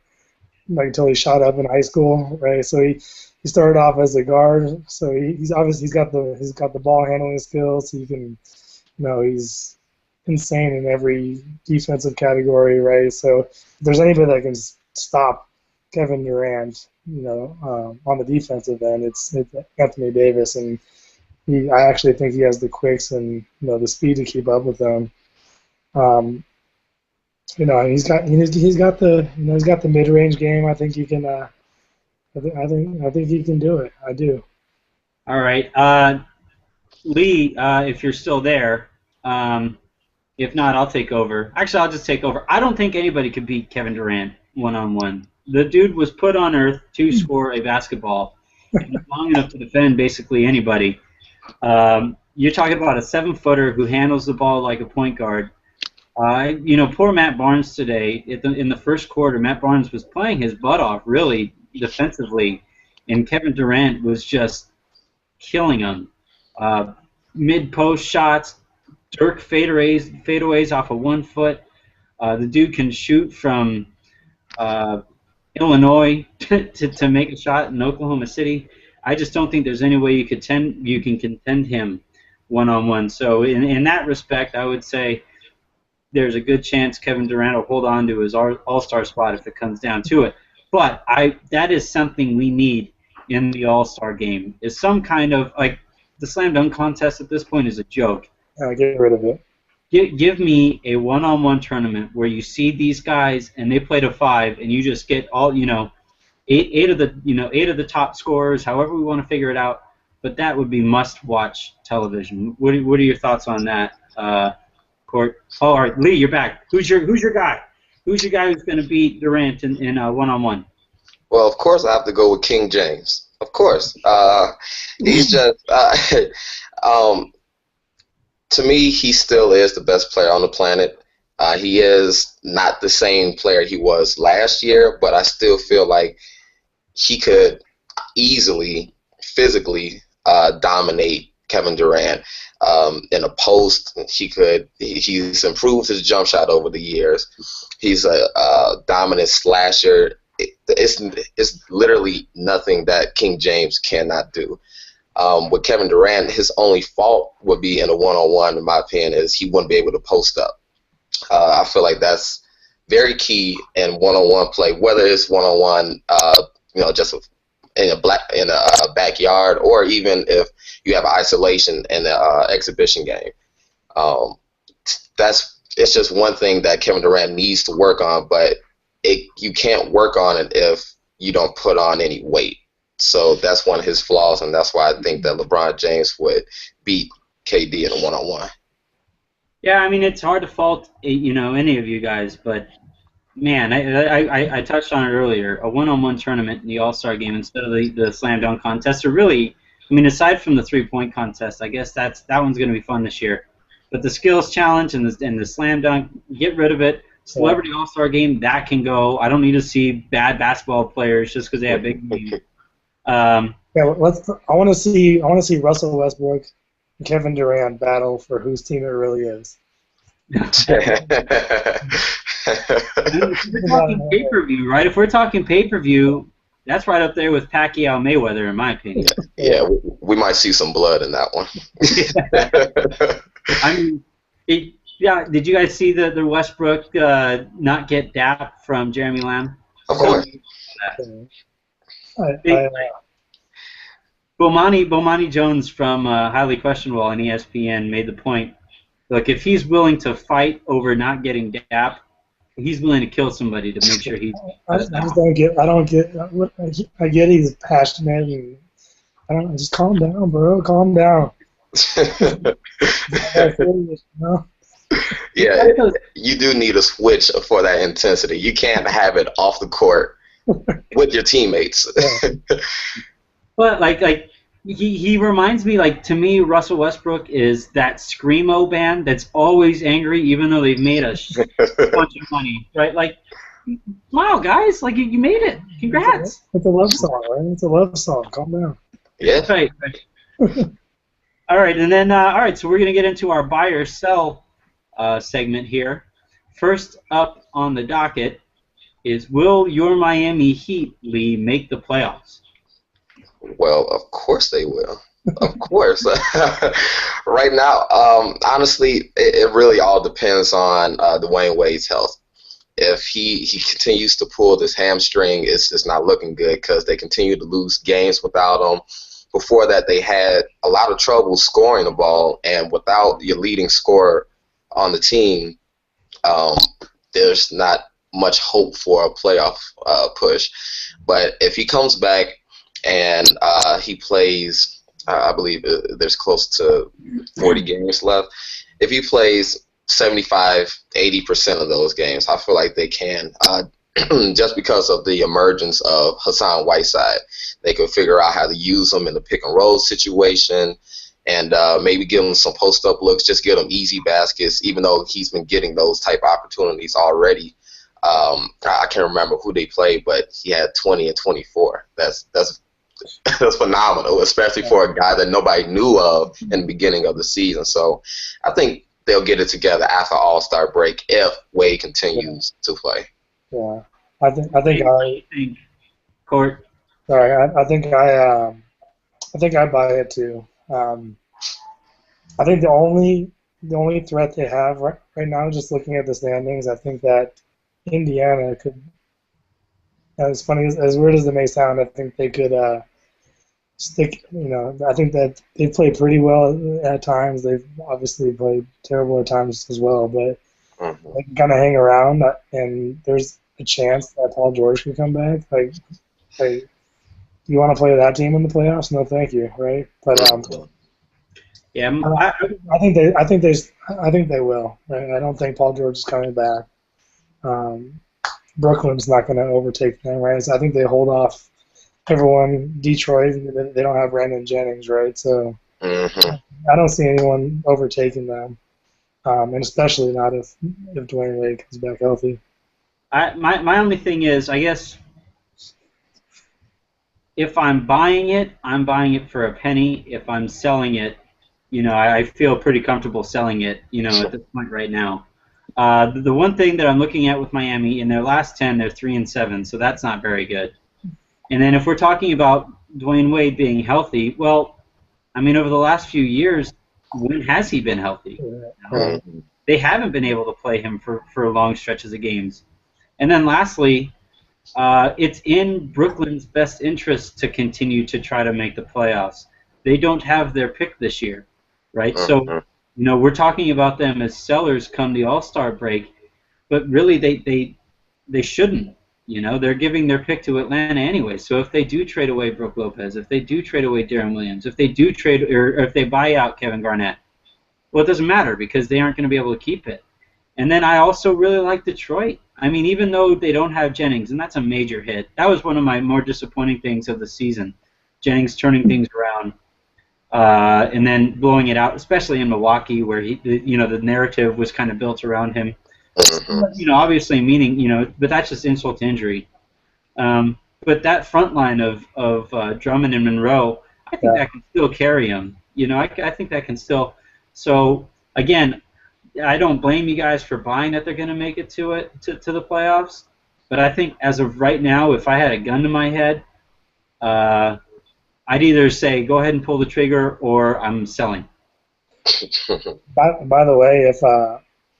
until he shot up in high school, right? So he started off as a guard, so he's got the ball handling skills. So you can, he's insane in every defensive category, right? So if there's anybody that can stop Kevin Durant, on the defensive end, it's Anthony Davis, and I actually think he has the quicks and the speed to keep up with them. And he's got the mid-range game. I think he can. I think he can do it. I do. All right, Lee, if you're still there. If not, I'll take over. Actually, I'll just take over. I don't think anybody could beat Kevin Durant one-on-one. The dude was put on earth to score a basketball, and he's long enough to defend basically anybody. You're talking about a 7-footer who handles the ball like a point guard. Poor Matt Barnes today. In the first quarter, Matt Barnes was playing his butt off, really, defensively, and Kevin Durant was just killing him. Mid-post shots, Dirk fadeaways off of 1 foot. The dude can shoot from Illinois to make a shot in Oklahoma City. I just don't think there's any way you can contend him one-on-one. So in that respect, I would say there's a good chance Kevin Durant will hold on to his All-Star spot if it comes down to it. But that is something we need in the All-Star game, is some kind of, the slam dunk contest at this point is a joke. Get rid of it. Give me a one-on-one tournament where you see these guys and they play to 5, and you just get all eight of the top scorers, however we want to figure it out. But that would be must-watch television. What are your thoughts on that, Court? Oh, all right, Lee, you're back. Who's your guy? Who's your guy who's going to beat Durant in one-on-one? Well, of course, I have to go with King James. Of course, he's just to me, he still is the best player on the planet. He is not the same player he was last year, but I still feel like he could easily, physically dominate Kevin Durant. In a post, he's improved his jump shot over the years. He's a dominant slasher. It's literally nothing that King James cannot do. With Kevin Durant, his only fault would be in a one-on-one, in my opinion, is he wouldn't be able to post up. I feel like that's very key in one-on-one play, whether it's one-on-one, just in a backyard, or even if you have isolation in an exhibition game. It's just one thing that Kevin Durant needs to work on, but you can't work on it if you don't put on any weight. So that's one of his flaws, and that's why I think that LeBron James would beat KD in a one-on-one. Yeah, I mean, it's hard to fault any of you guys, but man, I touched on it earlier. A one-on-one tournament in the All-Star game instead of the slam dunk contest, or really, I mean, aside from the three-point contest, I guess that one's going to be fun this year. But the skills challenge and the slam dunk, get rid of it. Celebrity All-Star game, that can go. I don't need to see bad basketball players just because they have big names. I want to see Russell Westbrook and Kevin Durant battle for whose team it really is. If we're talking pay-per-view, right? If we're talking pay-per-view, that's right up there with Pacquiao Mayweather, in my opinion. Yeah, we might see some blood in that one. I mean, did you guys see the Westbrook not get dap from Jeremy Lamb? Of course. Bomani Jones from Highly Questionable on ESPN made the point. Look, if he's willing to fight over not getting dap, he's willing to kill somebody to make sure he. I get he's passionate and just calm down, bro. Calm down. Yeah, you do need a switch for that intensity. You can't have it off the court with your teammates. But like he reminds me, like, to me, Russell Westbrook is that screamo band that's always angry even though they've made a bunch of money, right? Like, wow, guys, like you made it. Congrats. It's a love song, right? It's a love song. Calm down. Yeah. Right. All right, and then so we're gonna get into our buy or sell segment here. First up on the docket is, will your Miami Heat, Lee, make the playoffs? Well, of course they will. Of course. Right now, honestly, it really all depends on Dwayne Wade's health. If he continues to pull this hamstring, it's just not looking good because they continue to lose games without him. Before that, they had a lot of trouble scoring the ball, and without your leading scorer on the team, there's not much hope for a playoff push. But if he comes back and he plays, I believe there's close to 40 games left. If he plays 75, 80% of those games, I feel like they can. Just because of the emergence of Hassan Whiteside, they could figure out how to use him in the pick and roll situation, and maybe give him some post up looks, just get him easy baskets, even though he's been getting those type of opportunities already. I can't remember who they played, but he had 20 and 24. That's phenomenal, especially for a guy that nobody knew of in the beginning of the season. So I think they'll get it together after All-Star break if Wade continues to play. Yeah, I think Court. Sorry, I think I buy it too. I think the only threat they have right now, just looking at the standings, I think that Indiana could. As funny as weird as it may sound, I think they could stick. I think that they play pretty well at times. They've obviously played terrible at times as well, but they can kind of hang around, and there's a chance that Paul George can come back. Like you want to play that team in the playoffs? No, thank you, right? But yeah, I think they will. Right? I don't think Paul George is coming back. Brooklyn's not going to overtake them, right? So I think they hold off everyone. Detroit, they don't have Brandon Jennings, right? So I don't see anyone overtaking them, and especially not if Dwayne Wade comes back healthy. My only thing is, I guess, if I'm buying it for a penny. If I'm selling it, I feel pretty comfortable selling it, at this point right now. The one thing that I'm looking at with Miami, in their last 10, they're 3-7, so that's not very good. And then if we're talking about Dwayne Wade being healthy, well, I mean, over the last few years, when has he been healthy? They haven't been able to play him for long stretches of games. And then lastly, it's in Brooklyn's best interest to continue to try to make the playoffs. They don't have their pick this year, right? So, we're talking about them as sellers come the All-Star break, but really they shouldn't. They're giving their pick to Atlanta anyway. So if they do trade away Brook Lopez, if they do trade away Deron Williams, if they do trade or if they buy out Kevin Garnett, well, it doesn't matter because they aren't going to be able to keep it. And then I also really like Detroit. I mean, even though they don't have Jennings, and that's a major hit, that was one of my more disappointing things of the season. Jennings turning things around and then blowing it out, especially in Milwaukee, where the narrative was kind of built around him. Obviously meaning, but that's just insult to injury. But that front line of Drummond and Monroe, I think that can still carry him. I think that can still. So again, I don't blame you guys for buying that they're going to make it to the playoffs. But I think as of right now, if I had a gun to my head, I'd either say go ahead and pull the trigger or I'm selling. By the way,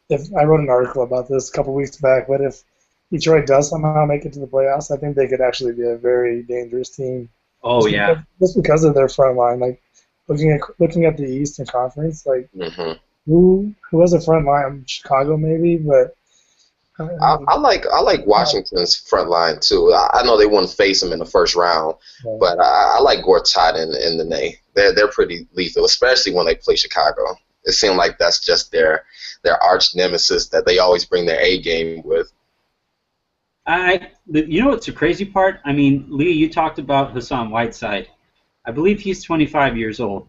if I wrote an article about this a couple weeks back, but if Detroit does somehow make it to the playoffs, I think they could actually be a very dangerous team. Oh, just because of their front line. Like looking at the Eastern Conference, like who has a front line? Chicago maybe, but I like Washington's front line too. I know they wouldn't face them in the first round, but I like Gortat and the Ney. They're pretty lethal, especially when they play Chicago. It seems like that's just their arch nemesis that they always bring their A game with. What's the crazy part? I mean, Lee, you talked about Hassan Whiteside. I believe he's 25 years old.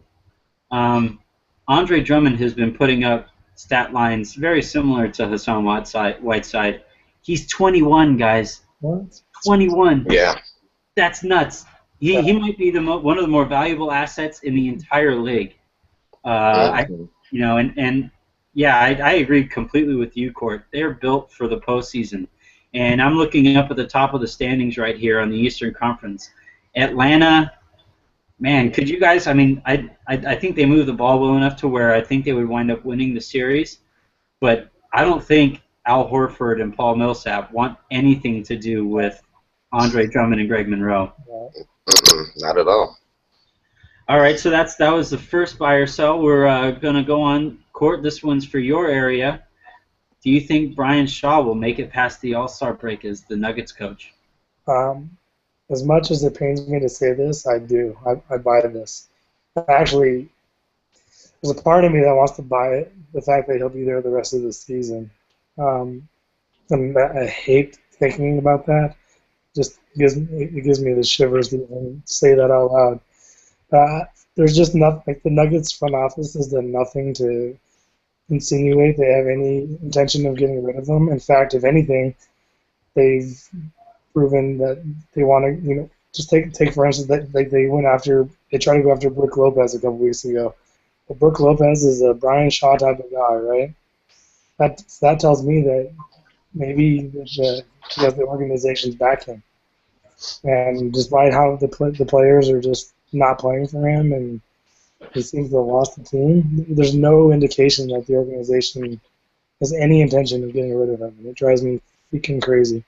Andre Drummond has been putting up stat lines very similar to Hassan Whiteside. He's 21, guys. What? 21. Yeah. That's nuts. He might be one of the more valuable assets in the entire league. I agree completely with you, Court. They're built for the postseason. And I'm looking up at the top of the standings right here on the Eastern Conference. Atlanta, man, could you guys? I mean, I think they move the ball well enough to where I think they would wind up winning the series. But I don't think Al Horford and Paul Millsap want anything to do with Andre Drummond and Greg Monroe. Not at all. All right, so that was the first buy or sell. We're going to go on, Court. This one's for your area. Do you think Brian Shaw will make it past the All-Star break as the Nuggets coach? As much as it pains me to say this, I do. I buy this. Actually, there's a part of me that wants to buy it, the fact that he'll be there the rest of the season. And I hate thinking about that. It gives me the shivers to even say that out loud. There's just nothing. Like the Nuggets front office has done nothing to insinuate they have any intention of getting rid of them. In fact, if anything, they've proven that they want to. Just take for instance that they tried to go after Brook Lopez a couple weeks ago. But Brook Lopez is a Brian Shaw type of guy, right? That tells me that maybe he has the organization's backing. And despite how the players are just not playing for him and he seems to have lost the team, there's no indication that the organization has any intention of getting rid of him. And it drives me freaking crazy.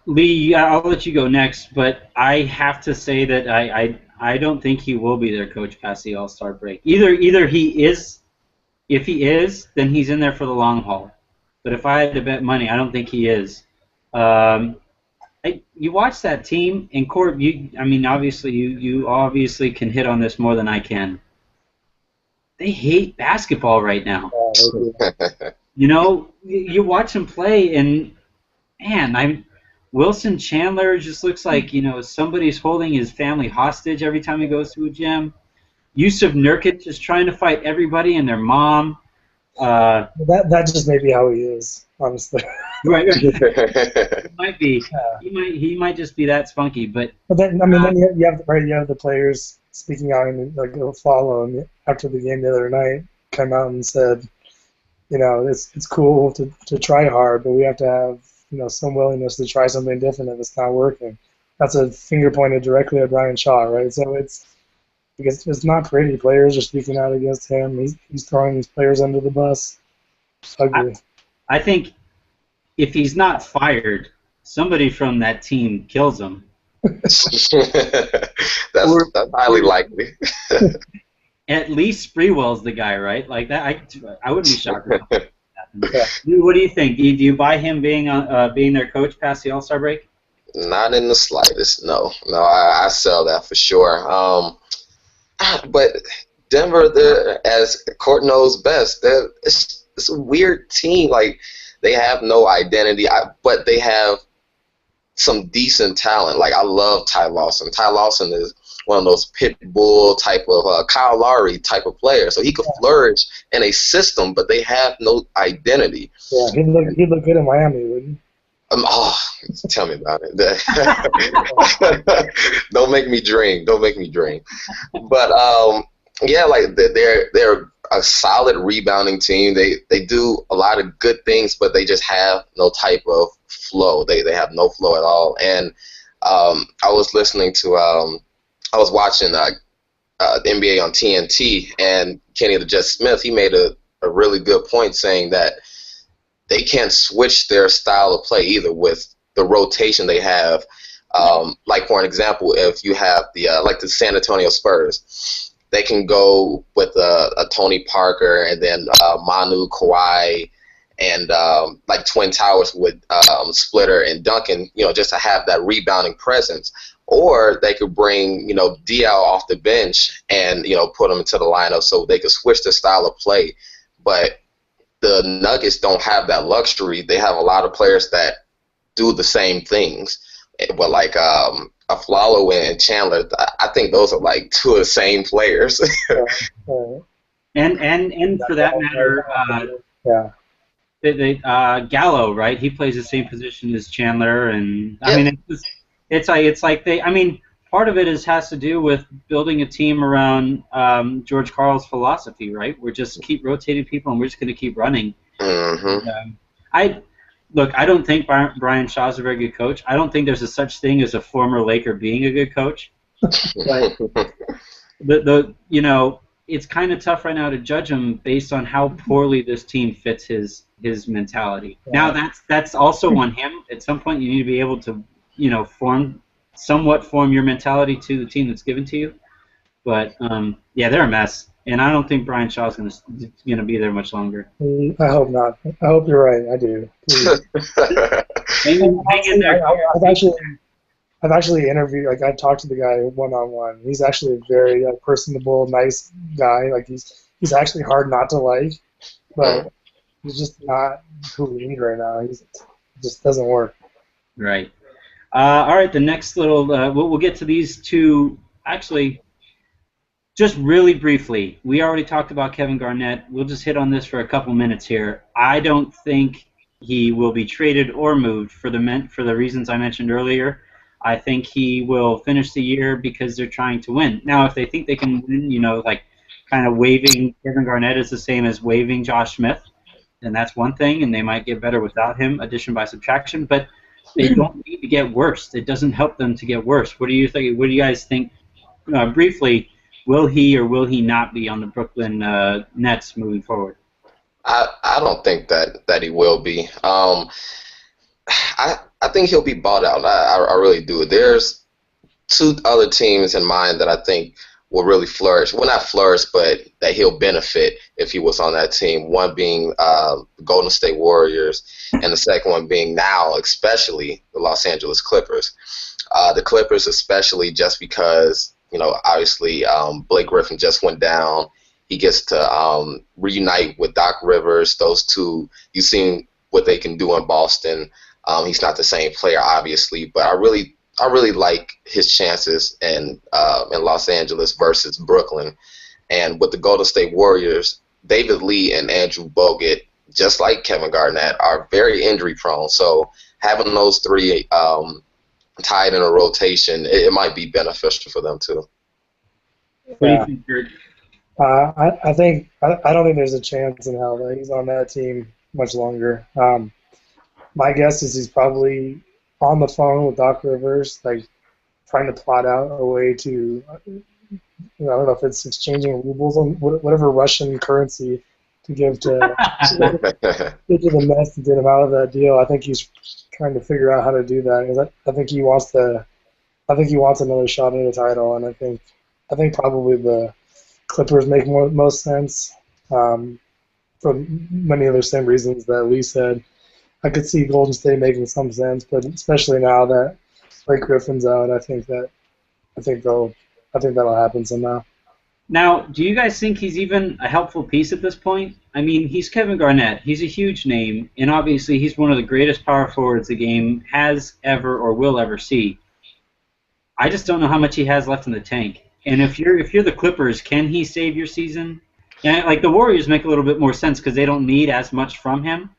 Lee, I'll let you go next, but I have to say that I don't think he will be their coach past the All-Star break. Either he is, if he is, then he's in there for the long haul. But if I had to bet money, I don't think he is. Um, you watch that team in court. Obviously, you obviously can hit on this more than I can. They hate basketball right now. You watch them play, and man, Wilson Chandler just looks like somebody's holding his family hostage every time he goes to a gym. Yusuf Nurkic is trying to fight everybody and their mom. That just may be how he is, honestly. Right. It might be. Yeah. He might just be that spunky, but then then you have the players speaking out and like follow him after the game the other night come out and said, it's cool to try hard, but we have to have some willingness to try something different if it's not working. That's a finger pointed directly at Brian Shaw, right? So because it's not pretty. Players are speaking out against him. He's throwing his players under the bus. It's ugly. I think if he's not fired, somebody from that team kills him. that's highly likely. At least Spreewell's the guy, right? Like that, I wouldn't be shocked. What do you think? Do you buy him being their coach past the All-Star break? Not in the slightest. No, I sell that for sure. But Denver, as Court knows best, it's a weird team. Like, they have no identity, but they have some decent talent. Like, I love Ty Lawson. Ty Lawson is one of those pit bull type of Kyle Lowry type of player. So he could flourish in a system, but they have no identity. Yeah, he'd look good in Miami, wouldn't he? Tell me about it. Don't make me dream. But yeah, like they're a solid rebounding team. They do a lot of good things, but they just have no type of flow. They have no flow at all. And I was listening to I was watching the NBA on TNT, and Kenny the Jet Smith, he made a really good point saying that they can't switch their style of play either with the rotation they have. Like, for an example, if you have the San Antonio Spurs, they can go with a Tony Parker and then Manu, Kawhi, and like Twin Towers with Splitter and Duncan, just to have that rebounding presence. Or they could bring, Diaw off the bench and, put him into the lineup so they could switch their style of play. But the Nuggets don't have that luxury. They have a lot of players that do the same things. But like Aflalo and Chandler, I think those are like two of the same players. And for that matter, Gallo, right? He plays the same position as Chandler, and I mean, it's like part of it has to do with building a team around George Karl's philosophy, right? We're just keep rotating people, and we're just going to keep running. Mm-hmm. And, I don't think Brian Shaw's a very good coach. I don't think there's a such thing as a former Laker being a good coach. But it's kind of tough right now to judge him based on how poorly this team fits his mentality. Yeah. Now that's also on him. At some point, you need to be able to form your mentality to the team that's given to you. But they're a mess, and I don't think Brian Shaw's going to be there much longer. I hope not. I hope you're right. I do. I've actually interviewed. Like, I've talked to the guy one-on-one. He's actually a very personable, nice guy. Like, he's actually hard not to like, but he's just not who we need right now. It just doesn't work. Right. All right. The next little. We'll get to these two. Actually, just really briefly, we already talked about Kevin Garnett. We'll just hit on this for a couple minutes here. I don't think he will be traded or moved for the reasons I mentioned earlier. I think he will finish the year because they're trying to win. Now, if they think they can win, kind of waiving Kevin Garnett is the same as waiving Josh Smith, then that's one thing, and they might get better without him, addition by subtraction. But they don't need to get worse. It doesn't help them to get worse. What do you think? What do you guys think? Briefly, will he or will he not be on the Brooklyn Nets moving forward? I don't think that he will be. I think he'll be bought out. I really do. There's two other teams in mind that I think will really flourish. Well, not flourish, but that he'll benefit if he was on that team. One being the Golden State Warriors, and the second one being now, especially the Los Angeles Clippers. The Clippers, especially just because, obviously Blake Griffin just went down. He gets to reunite with Doc Rivers. Those two, you've seen what they can do in Boston. He's not the same player, obviously, but I really like his chances in Los Angeles versus Brooklyn. And with the Golden State Warriors, David Lee and Andrew Bogut, just like Kevin Garnett, are very injury prone. So having those three tied in a rotation, it might be beneficial for them too. What do you think, Kurt? I don't think there's a chance in hell that he's on that team much longer. My guess is he's probably on the phone with Doc Rivers, like trying to plot out a way to, I don't know if it's exchanging rubles on whatever Russian currency to give to the Nets to get him out of that deal. I think he's trying to figure out how to do that. I think he wants another shot at a title, and I think probably the Clippers make most sense for many of the same reasons that Lee said. I could see Golden State making some sense, but especially now that Blake Griffin's out, I think that'll happen somehow. Now, do you guys think he's even a helpful piece at this point? I mean, he's Kevin Garnett. He's a huge name, and obviously he's one of the greatest power forwards the game has ever or will ever see. I just don't know how much he has left in the tank. And if you're the Clippers, can he save your season? And like the Warriors make a little bit more sense because they don't need as much from him.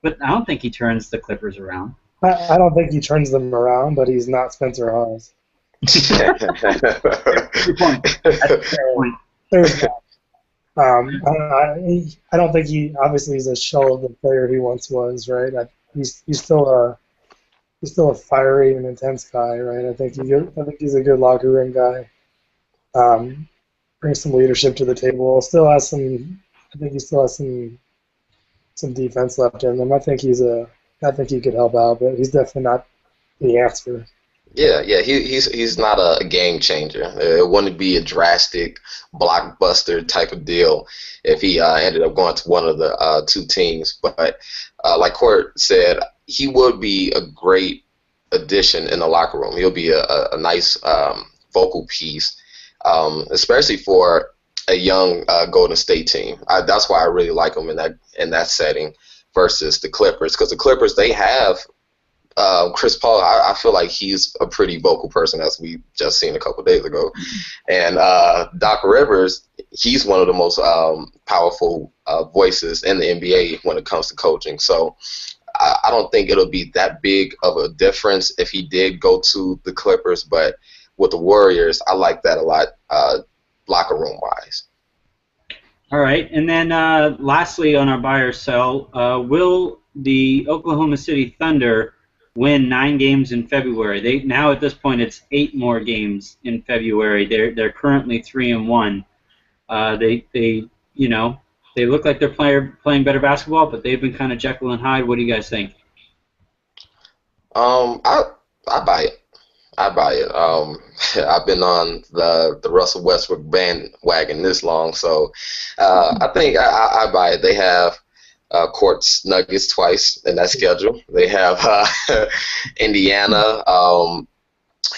But I don't think he turns the Clippers around. I don't think he turns them around, but he's not Spencer Hawes. Good point. That's a fair point. There's that. I don't think he's a shell of the player he once was, right? He's still a fiery and intense guy, right? I think he's a good locker room guy. Brings some leadership to the table. I think he still has some defense left in him. I think he could help out, but he's definitely not the answer. Yeah, he's not a game changer. It wouldn't be a drastic blockbuster type of deal if he ended up going to one of the two teams. But like Court said, he would be a great addition in the locker room. He'll be a nice vocal piece, especially for a young Golden State team. That's why I really like him in that setting versus the Clippers, because the Clippers, they have Chris Paul. I feel like he's a pretty vocal person, as we just seen a couple days ago. And Doc Rivers, he's one of the most powerful voices in the NBA when it comes to coaching. So I don't think it'll be that big of a difference if he did go to the Clippers. But with the Warriors, I like that a lot, locker room wise. All right, and then lastly on our buy or sell, will the Oklahoma City Thunder win 9 games in February? Now at this point it's 8 more games in February. They're currently 3-1. They look like they're playing better basketball, but they've been kind of Jekyll and Hyde. What do you guys think? I buy it. I've been on the Russell Westbrook bandwagon this long, so I think I buy it. They have Court's Nuggets twice in that schedule. They have Indiana,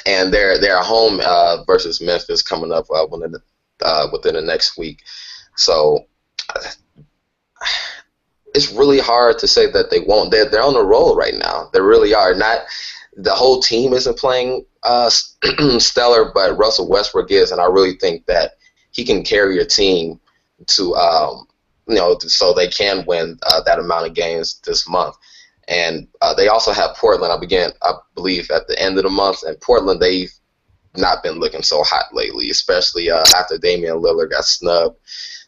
and they're home versus Memphis coming up within the next week. So it's really hard to say that they won't. They're on a roll right now. They really are. Not the whole team isn't playing stellar, but Russell Westbrook is, and I really think that he can carry a team to so they can win that amount of games this month. And they also have Portland. I believe at the end of the month, and Portland, they've not been looking so hot lately, especially after Damian Lillard got snubbed.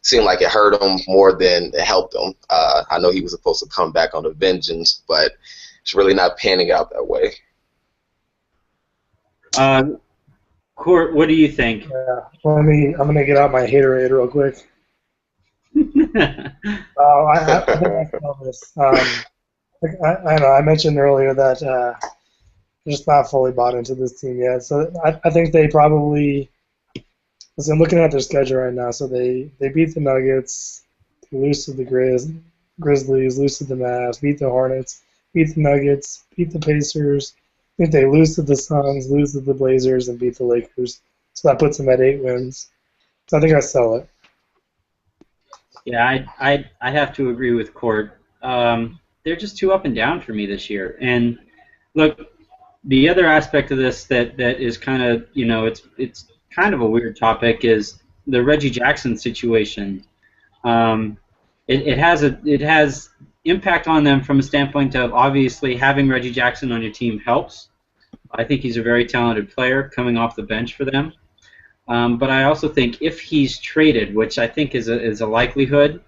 Seemed like it hurt him more than it helped him. I know he was supposed to come back on a vengeance, but it's really not panning out that way. Court, what do you think? I'm gonna get out my haterade real quick. I think I feel this. Like, I know I mentioned earlier that they're just not fully bought into this team yet. So I think they probably. Listen, I'm looking at their schedule right now. So they beat the Nuggets, they lose to the Grizzlies, lose to the Mavs, beat the Hornets, beat the Nuggets, beat the Pacers. I think they lose to the Suns, lose to the Blazers, and beat the Lakers. So that puts them at 8 wins. So I think I sell it. Yeah, I have to agree with Court. They're just too up and down for me this year. And look, the other aspect of this that is kind of, it's kind of a weird topic is the Reggie Jackson situation. It has impact on them from a standpoint of obviously having Reggie Jackson on your team helps. I think he's a very talented player coming off the bench for them. But I also think if he's traded, which I think is a likelihood,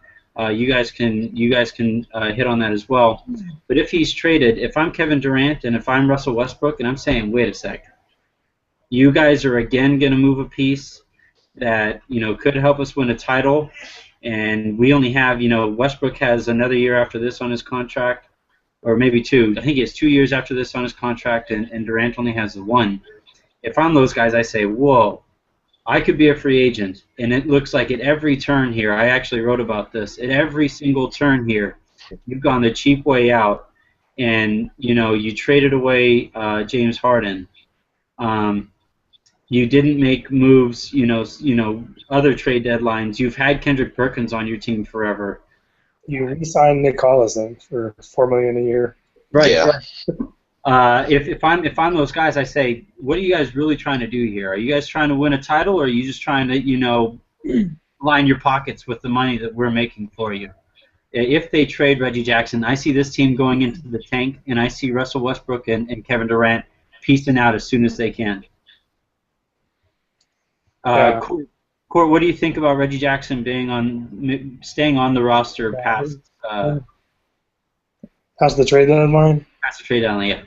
you guys can hit on that as well. But if he's traded, if I'm Kevin Durant and if I'm Russell Westbrook, and I'm saying, wait a sec, you guys are again going to move a piece that could help us win a title, and we only have Westbrook has another year after this on his contract, or maybe 2. I think he has 2 years after this on his contract, and Durant only has the 1. If I'm those guys, I say, whoa, I could be a free agent, and it looks like at every turn here, I actually wrote about this, at every single turn here, you've gone the cheap way out, and you traded away James Harden. You didn't make moves, other trade deadlines. You've had Kendrick Perkins on your team forever. You re-signed Nick Collison for $4 million a year. Right. Yeah. If I'm those guys, I say, what are you guys really trying to do here? Are you guys trying to win a title, or are you just trying to line your pockets with the money that we're making for you? If they trade Reggie Jackson, I see this team going into the tank, and I see Russell Westbrook and Kevin Durant piecing out as soon as they can. Court, what do you think about Reggie Jackson staying on the roster past the trade deadline? Past the trade deadline, yeah.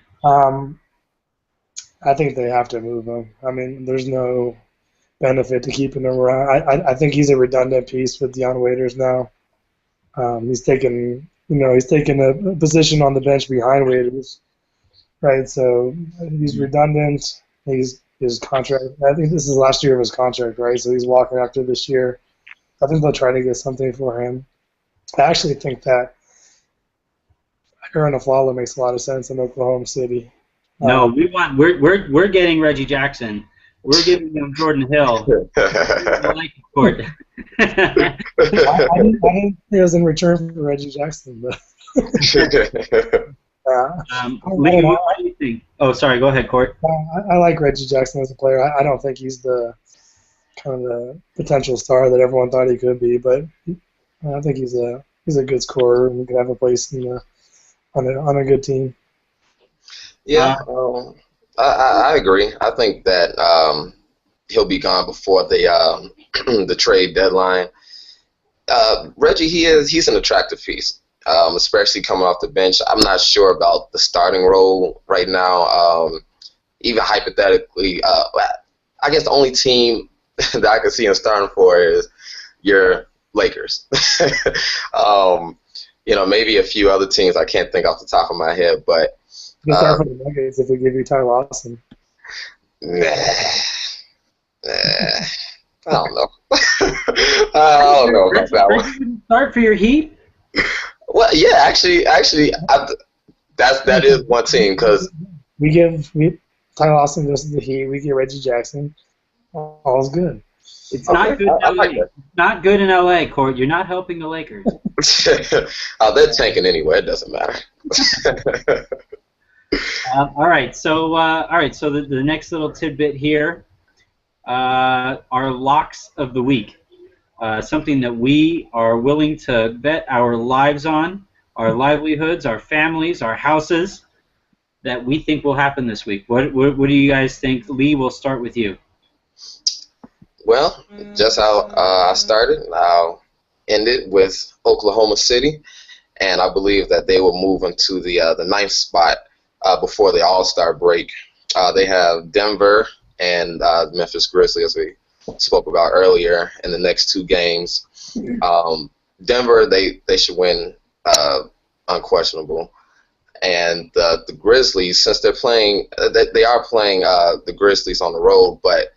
I think they have to move him. I mean, there's no benefit to keeping him around. I think he's a redundant piece with Dion Waiters now. He's taken a position on the bench behind Waiters, right? So he's redundant. His contract, I think this is the last year of his contract, right? So he's walking after this year. I think they'll try to get something for him. I actually think that Aaron Aflalo makes a lot of sense in Oklahoma City. No, we're getting Reggie Jackson. We're giving him Jordan Hill. I like the Court. I didn't think it was in return for Reggie Jackson, but. Lee, what do you think? Oh, sorry. Go ahead, Court. I like Reggie Jackson as a player. I don't think he's the kind of the potential star that everyone thought he could be, but I think he's a good scorer and he could have a place on a good team. Yeah, I agree. I think that he'll be gone before the the trade deadline. Reggie, he's an attractive piece. Especially coming off the bench. I'm not sure about the starting role right now. Even hypothetically, I guess the only team that I can see him starting for is your Lakers. Maybe a few other teams I can't think off the top of my head, but you can start for the Nuggets if they give you Ty Lawson. I don't know. I don't know about that one. Start for your Heat? Well, yeah, actually, that is one team because Ty Lawson goes to the Heat. We get Reggie Jackson. All's good. It's not good. Not good in LA, Court. You're not helping the Lakers. They're tanking anyway. It doesn't matter. All right. So the next little tidbit here are locks of the week. Something that we are willing to bet our lives on, our livelihoods, our families, our houses, that we think will happen this week. What do you guys think? Lee, we'll start with you. Well, just how I started, I'll end it with Oklahoma City, and I believe that they will move into the 9th spot before the All-Star break. They have Denver and Memphis Grizzlies, as we spoke about earlier, in the next 2 games. Denver, they should win, unquestionable. And the Grizzlies, since they're playing, they are playing the Grizzlies on the road, but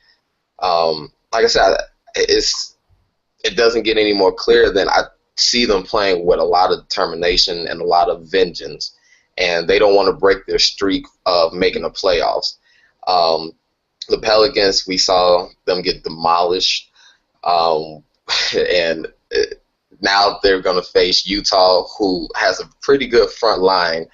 like I said, it doesn't get any more clear than I see them playing with a lot of determination and a lot of vengeance, and they don't want to break their streak of making the playoffs. The Pelicans, we saw them get demolished, and now they're going to face Utah, who has a pretty good front line,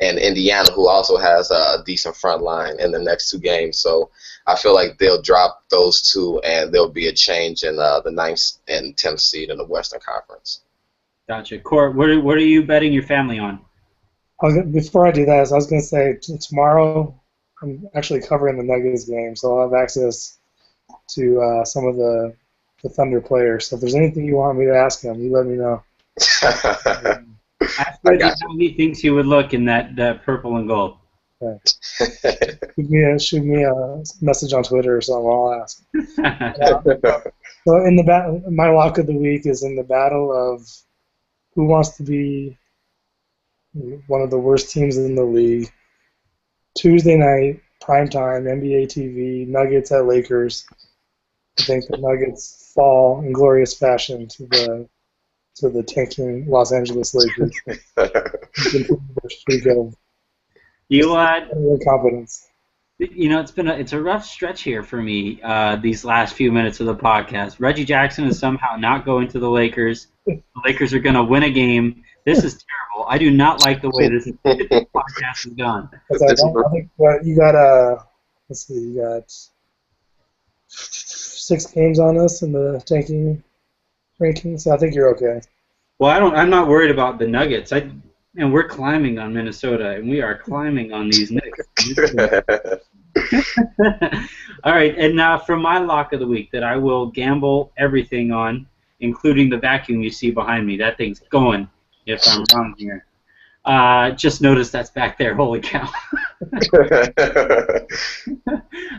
and Indiana, who also has a decent front line in the next two games. So I feel like they'll drop those two, and there'll be a change in the 9th and 10th seed in the Western Conference. Gotcha. Court, what are you betting your family on? Before I do that, I was going to say tomorrow I'm actually covering the Nuggets game, so I'll have access to some of the Thunder players. So if there's anything you want me to ask him, you let me know. Ask Reggie how he thinks you would look in that purple and gold. Okay. Shoot me a message on Twitter or something. I'll ask. So in the my lock of the week is in the battle of who wants to be one of the worst teams in the league. Tuesday night, primetime, NBA TV, Nuggets at Lakers. I think the Nuggets fall in glorious fashion to the tanking Los Angeles Lakers. Confidence. It's a rough stretch here for me these last few minutes of the podcast. Reggie Jackson is somehow not going to the Lakers. The Lakers are going to win a game. This is terrible. I do not like the way this podcast has gone. I think you got let's see, you got 6 games on us in the tanking rankings, so I think you're okay. Well, I'm not worried about the Nuggets. We're climbing on Minnesota, and we are climbing on these Knicks. All right, and now for my lock of the week that I will gamble everything on, including the vacuum you see behind me. That thing's going, if I'm wrong here. Just noticed that's back there. Holy cow.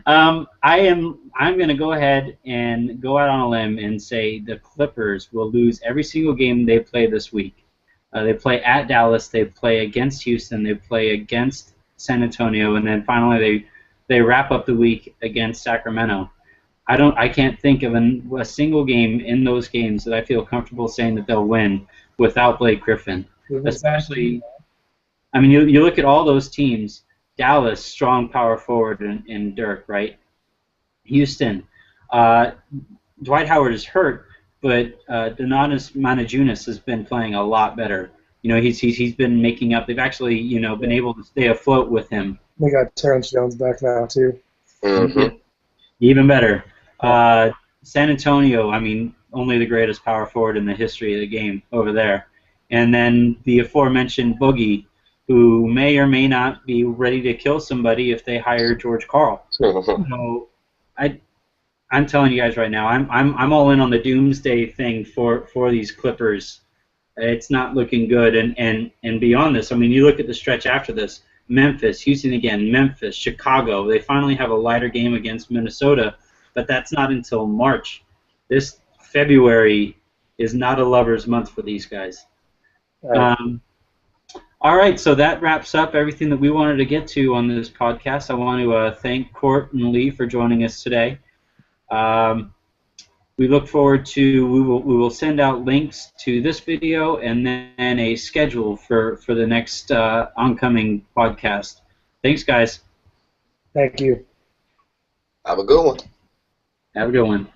I'm going to go ahead and go out on a limb and say the Clippers will lose every single game they play this week. They play at Dallas, they play against Houston, they play against San Antonio, and then finally they wrap up the week against Sacramento. I can't think of a single game in those games that I feel comfortable saying that they'll win without Blake Griffin. Especially, you look at all those teams. Dallas, strong power forward in Dirk, right? Houston, Dwight Howard is hurt, but Donatas Manajunas has been playing a lot better. He's been making up. They've actually been able to stay afloat with him. They got Terrence Jones back now too. Mm-hmm. Even better. San Antonio, only the greatest power forward in the history of the game over there. And then the aforementioned Boogie, who may or may not be ready to kill somebody if they hire George Karl. So I'm telling you guys right now, I'm all in on the doomsday thing for these Clippers. It's not looking good, and beyond this, you look at the stretch after this: Memphis, Houston again, Memphis, Chicago. They finally have a lighter game against Minnesota, but that's not until March. This February is not a lover's month for these guys. All right, so that wraps up everything that we wanted to get to on this podcast. I want to thank Court and Lee for joining us today. We look forward to, we will send out links to this video and then a schedule for the next oncoming podcast. Thanks, guys. Thank you. Have a good one. Have a good one.